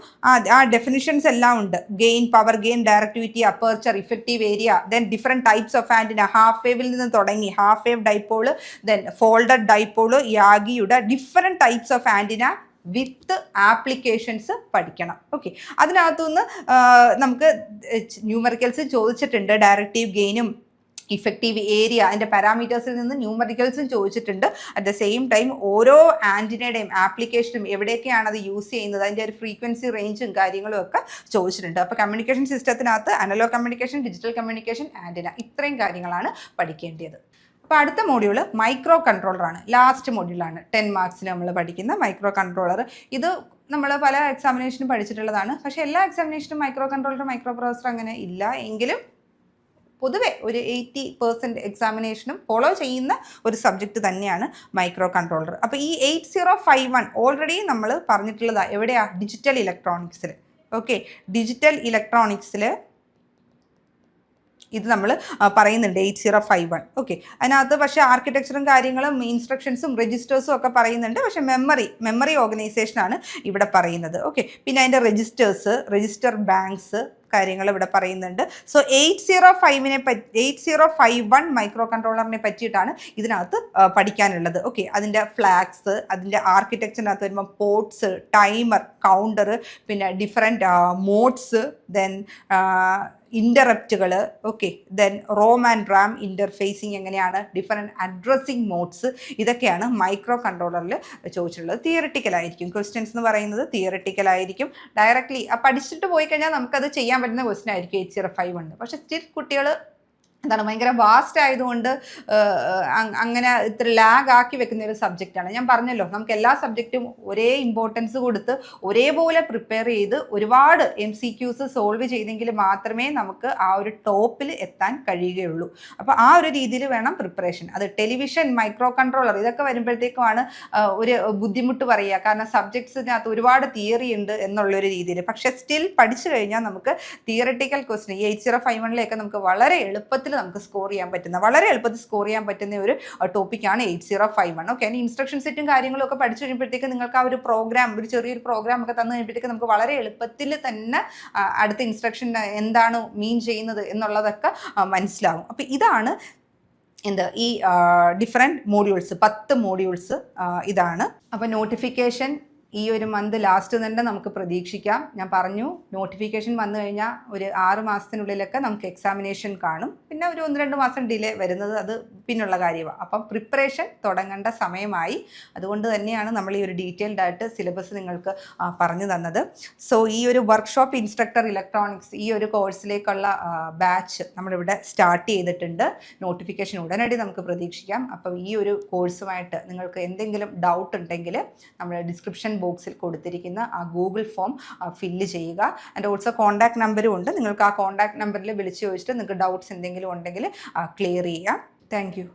ആ ഡെഫിനിഷൻസ് എല്ലാം ഉണ്ട്. Gain, power gain, directivity, aperture, effective area, then different types of antenna, half വേവിൽ നിന്ന് തുടങ്ങി half wave dipole, then folded dipole, യാഗിയുടെ different types of antenna with applications പഠിക്കണം. ഓക്കെ, അതിനകത്തുനിന്ന് നമുക്ക് ന്യൂമറിക്കൽസ് ചോദിച്ചിട്ടുണ്ട്. ഡയറക്റ്റീവ് ഗെയിനും ഇഫക്റ്റീവ് ഏരിയ, അതിൻ്റെ പാരാമീറ്റേഴ്സിൽ നിന്ന് ന്യൂമറിക്കൽസും ചോദിച്ചിട്ടുണ്ട്. അറ്റ് ദ സെയിം ടൈം ഓരോ ആൻറ്റിനയുടെയും ആപ്ലിക്കേഷനും എവിടെയൊക്കെയാണ് അത് യൂസ് ചെയ്യുന്നത്, അതിൻ്റെ ഒരു ഫ്രീക്വൻസി റേഞ്ചും കാര്യങ്ങളും ഒക്കെ ചോദിച്ചിട്ടുണ്ട്. അപ്പോൾ കമ്മ്യൂണിക്കേഷൻ സിസ്റ്റത്തിനകത്ത് analog communication, digital communication, antenna, ഇത്രയും കാര്യങ്ങളാണ് പഠിക്കേണ്ടത്. അപ്പോൾ അടുത്ത മോഡ്യൂൾ മൈക്രോ കൺട്രോളറാണ്. ലാസ്റ്റ് മോഡ്യൂളാണ് 10 മാർക്സിന് നമ്മൾ പഠിക്കുന്ന മൈക്രോ കൺട്രോളർ. ഇത് നമ്മൾ പല എക്സാമിനേഷനും പഠിച്ചിട്ടുള്ളതാണ്. പക്ഷേ എല്ലാ എക്സാമിനേഷനും മൈക്രോ കൺട്രോളർ, മൈക്രോ പ്രോസസർ അങ്ങനെ ഇല്ല. എങ്കിലും പൊതുവെ ഒരു 80% എക്സാമിനേഷനും ഫോളോ ചെയ്യുന്ന ഒരു സബ്ജക്റ്റ് തന്നെയാണ് മൈക്രോ കൺട്രോളർ. അപ്പോൾ ഈ 8051 ഓൾറെഡി നമ്മൾ പറഞ്ഞിട്ടുള്ളതാണ്. എവിടെയാണ്? ഡിജിറ്റൽ ഇലക്ട്രോണിക്സിൽ. ഓക്കെ, ഡിജിറ്റൽ ഇലക്ട്രോണിക്സിൽ ഇത് നമ്മൾ പറയുന്നുണ്ട് 8051. ഓക്കെ, അതിനകത്ത് പക്ഷേ ആർക്കിടെക്ചറും കാര്യങ്ങളും ഇൻസ്ട്രക്ഷൻസും രജിസ്റ്റേഴ്സും ഒക്കെ പറയുന്നുണ്ട്. പക്ഷേ മെമ്മറി ഓർഗനൈസേഷനാണ് ഇവിടെ പറയുന്നത്. ഓക്കെ, പിന്നെ അതിൻ്റെ രജിസ്റ്റർ ബാങ്ക്സ് കാര്യങ്ങൾ ഇവിടെ പറയുന്നുണ്ട്. സോ 8051 മൈക്രോ കൺട്രോളറിനെ പറ്റിയിട്ടാണ് ഇതിനകത്ത് പഠിക്കാനുള്ളത്. ഓക്കെ, അതിൻ്റെ ഫ്ലാഗ്സ്, അതിൻ്റെ ആർക്കിടെക്ചറിനകത്ത് വരുമ്പോൾ പോർട്സ്, ടൈമർ, കൗണ്ടർ, പിന്നെ ഡിഫറെൻറ്റ് മോഡ്സ്, ദെൻ ഇൻ്ററപ്റ്റുകൾ, okay, then ROM and RAM interfacing എങ്ങനെയാണ്, ഡിഫറെൻറ്റ് അഡ്രസ്സിങ് മോഡ്സ്, ഇതൊക്കെയാണ് മൈക്രോ കൺട്രോളറിൽ ചോദിച്ചിട്ടുള്ളത്. തിയറിറ്റിക്കലായിരിക്കും ക്വസ്റ്റ്യൻസ് എന്ന് പറയുന്നത്, തിയറിറ്റിക്കലായിരിക്കും. ഡയറക്റ്റ്ലി പഠിച്ചിട്ട് പോയി കഴിഞ്ഞാൽ നമുക്കത് ചെയ്യാൻ പറ്റുന്ന ക്വസ്റ്റ്യൻ ആയിരിക്കും 8051. പക്ഷേ സ്റ്റിൽ കുട്ടികൾ എന്താണ് ഭയങ്കര വാസ്റ്റ് ആയതുകൊണ്ട് അങ്ങനെ ഇത്ര ലാഗ് ആക്കി വെക്കുന്ന ഒരു സബ്ജക്റ്റാണ്. ഞാൻ പറഞ്ഞല്ലോ, നമുക്ക് എല്ലാ സബ്ജക്റ്റും ഒരേ ഇമ്പോർട്ടൻസ് കൊടുത്ത് ഒരേപോലെ പ്രിപ്പയർ ചെയ്ത് ഒരുപാട് MCQs സോൾവ് ചെയ്തെങ്കിൽ മാത്രമേ നമുക്ക് ആ ഒരു ടോപ്പിൽ എത്താൻ കഴിയുകയുള്ളൂ. അപ്പോൾ ആ ഒരു രീതിയിൽ വേണം പ്രിപ്പറേഷൻ. അത് ടെലിവിഷൻ, മൈക്രോ കൺട്രോളർ, ഇതൊക്കെ വരുമ്പോഴത്തേക്കുമാണ് ഒരു ബുദ്ധിമുട്ട് പറയുക. കാരണം സബ്ജക്ട്സിനകത്ത് ഒരുപാട് തിയറി ഉണ്ട് എന്നുള്ളൊരു രീതിയിൽ. പക്ഷേ സ്റ്റിൽ പഠിച്ചു കഴിഞ്ഞാൽ നമുക്ക് തിയററ്റിക്കൽ ക്വസ്റ്റ്യൻ ഈ 8051 നമുക്ക് വളരെ എളുപ്പത്തിൽ നമുക്ക് വളരെ എളുപ്പത്തിൽ സ്കോർ ചെയ്യാൻ പറ്റുന്ന ഒരു ടോപ്പിക്കാണ് 8051. ഓക്കെ, അതിന് ഇൻസ്ട്രക്ഷൻ സെറ്റും കാര്യങ്ങളും ഒക്കെ പഠിച്ചു കഴിയുമ്പോഴത്തേക്ക് നിങ്ങൾക്ക് ആ ഒരു പ്രോഗ്രാം, ഒരു ചെറിയൊരു പ്രോഗ്രാം ഒക്കെ തന്നു കഴിയുമ്പോഴത്തേക്ക് നമുക്ക് വളരെ എളുപ്പത്തിൽ തന്നെ അടുത്ത ഇൻസ്ട്രക്ഷൻ എന്താണ് മീൻ ചെയ്യുന്നത് എന്നുള്ളതൊക്കെ മനസ്സിലാകും. അപ്പോൾ ഇതാണ് ഈ ഡിഫറെൻറ്റ് മോഡ്യൂൾസ്, 10 മോഡ്യൂൾസ് ഇതാണ്. അപ്പോൾ നോട്ടിഫിക്കേഷൻ ഈ ഒരു മന്ത് ലാസ്റ്റ് തന്നെ നമുക്ക് പ്രതീക്ഷിക്കാം. ഞാൻ പറഞ്ഞു, നോട്ടിഫിക്കേഷൻ വന്നു കഴിഞ്ഞാൽ ഒരു 6 മാസത്തിനുള്ളിലൊക്കെ നമുക്ക് എക്സാമിനേഷൻ കാണും. പിന്നെ ഒരു 1-2 മാസം ഡിലേ വരുന്നത് അത് പിന്നുള്ള കാര്യമാണ്. അപ്പം പ്രിപ്പറേഷൻ തുടങ്ങേണ്ട സമയമായി. അതുകൊണ്ട് തന്നെയാണ് നമ്മൾ ഈ ഒരു ഡീറ്റെയിൽഡ് ആയിട്ട് സിലബസ് നിങ്ങൾക്ക് പറഞ്ഞു തന്നത്. സോ ഈ ഒരു വർക്ക്ഷോപ്പ് ഇൻസ്ട്രക്ടർ ഇലക്ട്രോണിക്സ് ഈ ഒരു കോഴ്സിലേക്കുള്ള ബാച്ച് നമ്മളിവിടെ സ്റ്റാർട്ട് ചെയ്തിട്ടുണ്ട്. നോട്ടിഫിക്കേഷൻ ഉടനടി നമുക്ക് പ്രതീക്ഷിക്കാം. അപ്പം ഈ ഒരു കോഴ്സുമായിട്ട് നിങ്ങൾക്ക് എന്തെങ്കിലും ഡൗട്ട് ഉണ്ടെങ്കിൽ നമ്മൾ ഡിസ്ക്രിപ്ഷൻ ബോക്സിൽ കൊടുത്തിരിക്കുന്ന ആ ഗൂഗിൾ ഫോം ഫില്ല് ചെയ്യുക. ആൻഡ് ഓൾസോ കോൺടാക്ട് നമ്പറും ഉണ്ട്. നിങ്ങൾക്ക് ആ കോൺടാക്ട് നമ്പറിൽ വിളിച്ച് ചോദിച്ചിട്ട് നിങ്ങൾക്ക് ഡൗട്ട്സ് എന്തെങ്കിലും ഉണ്ടെങ്കിൽ ക്ലിയർ ചെയ്യാം. Thank you.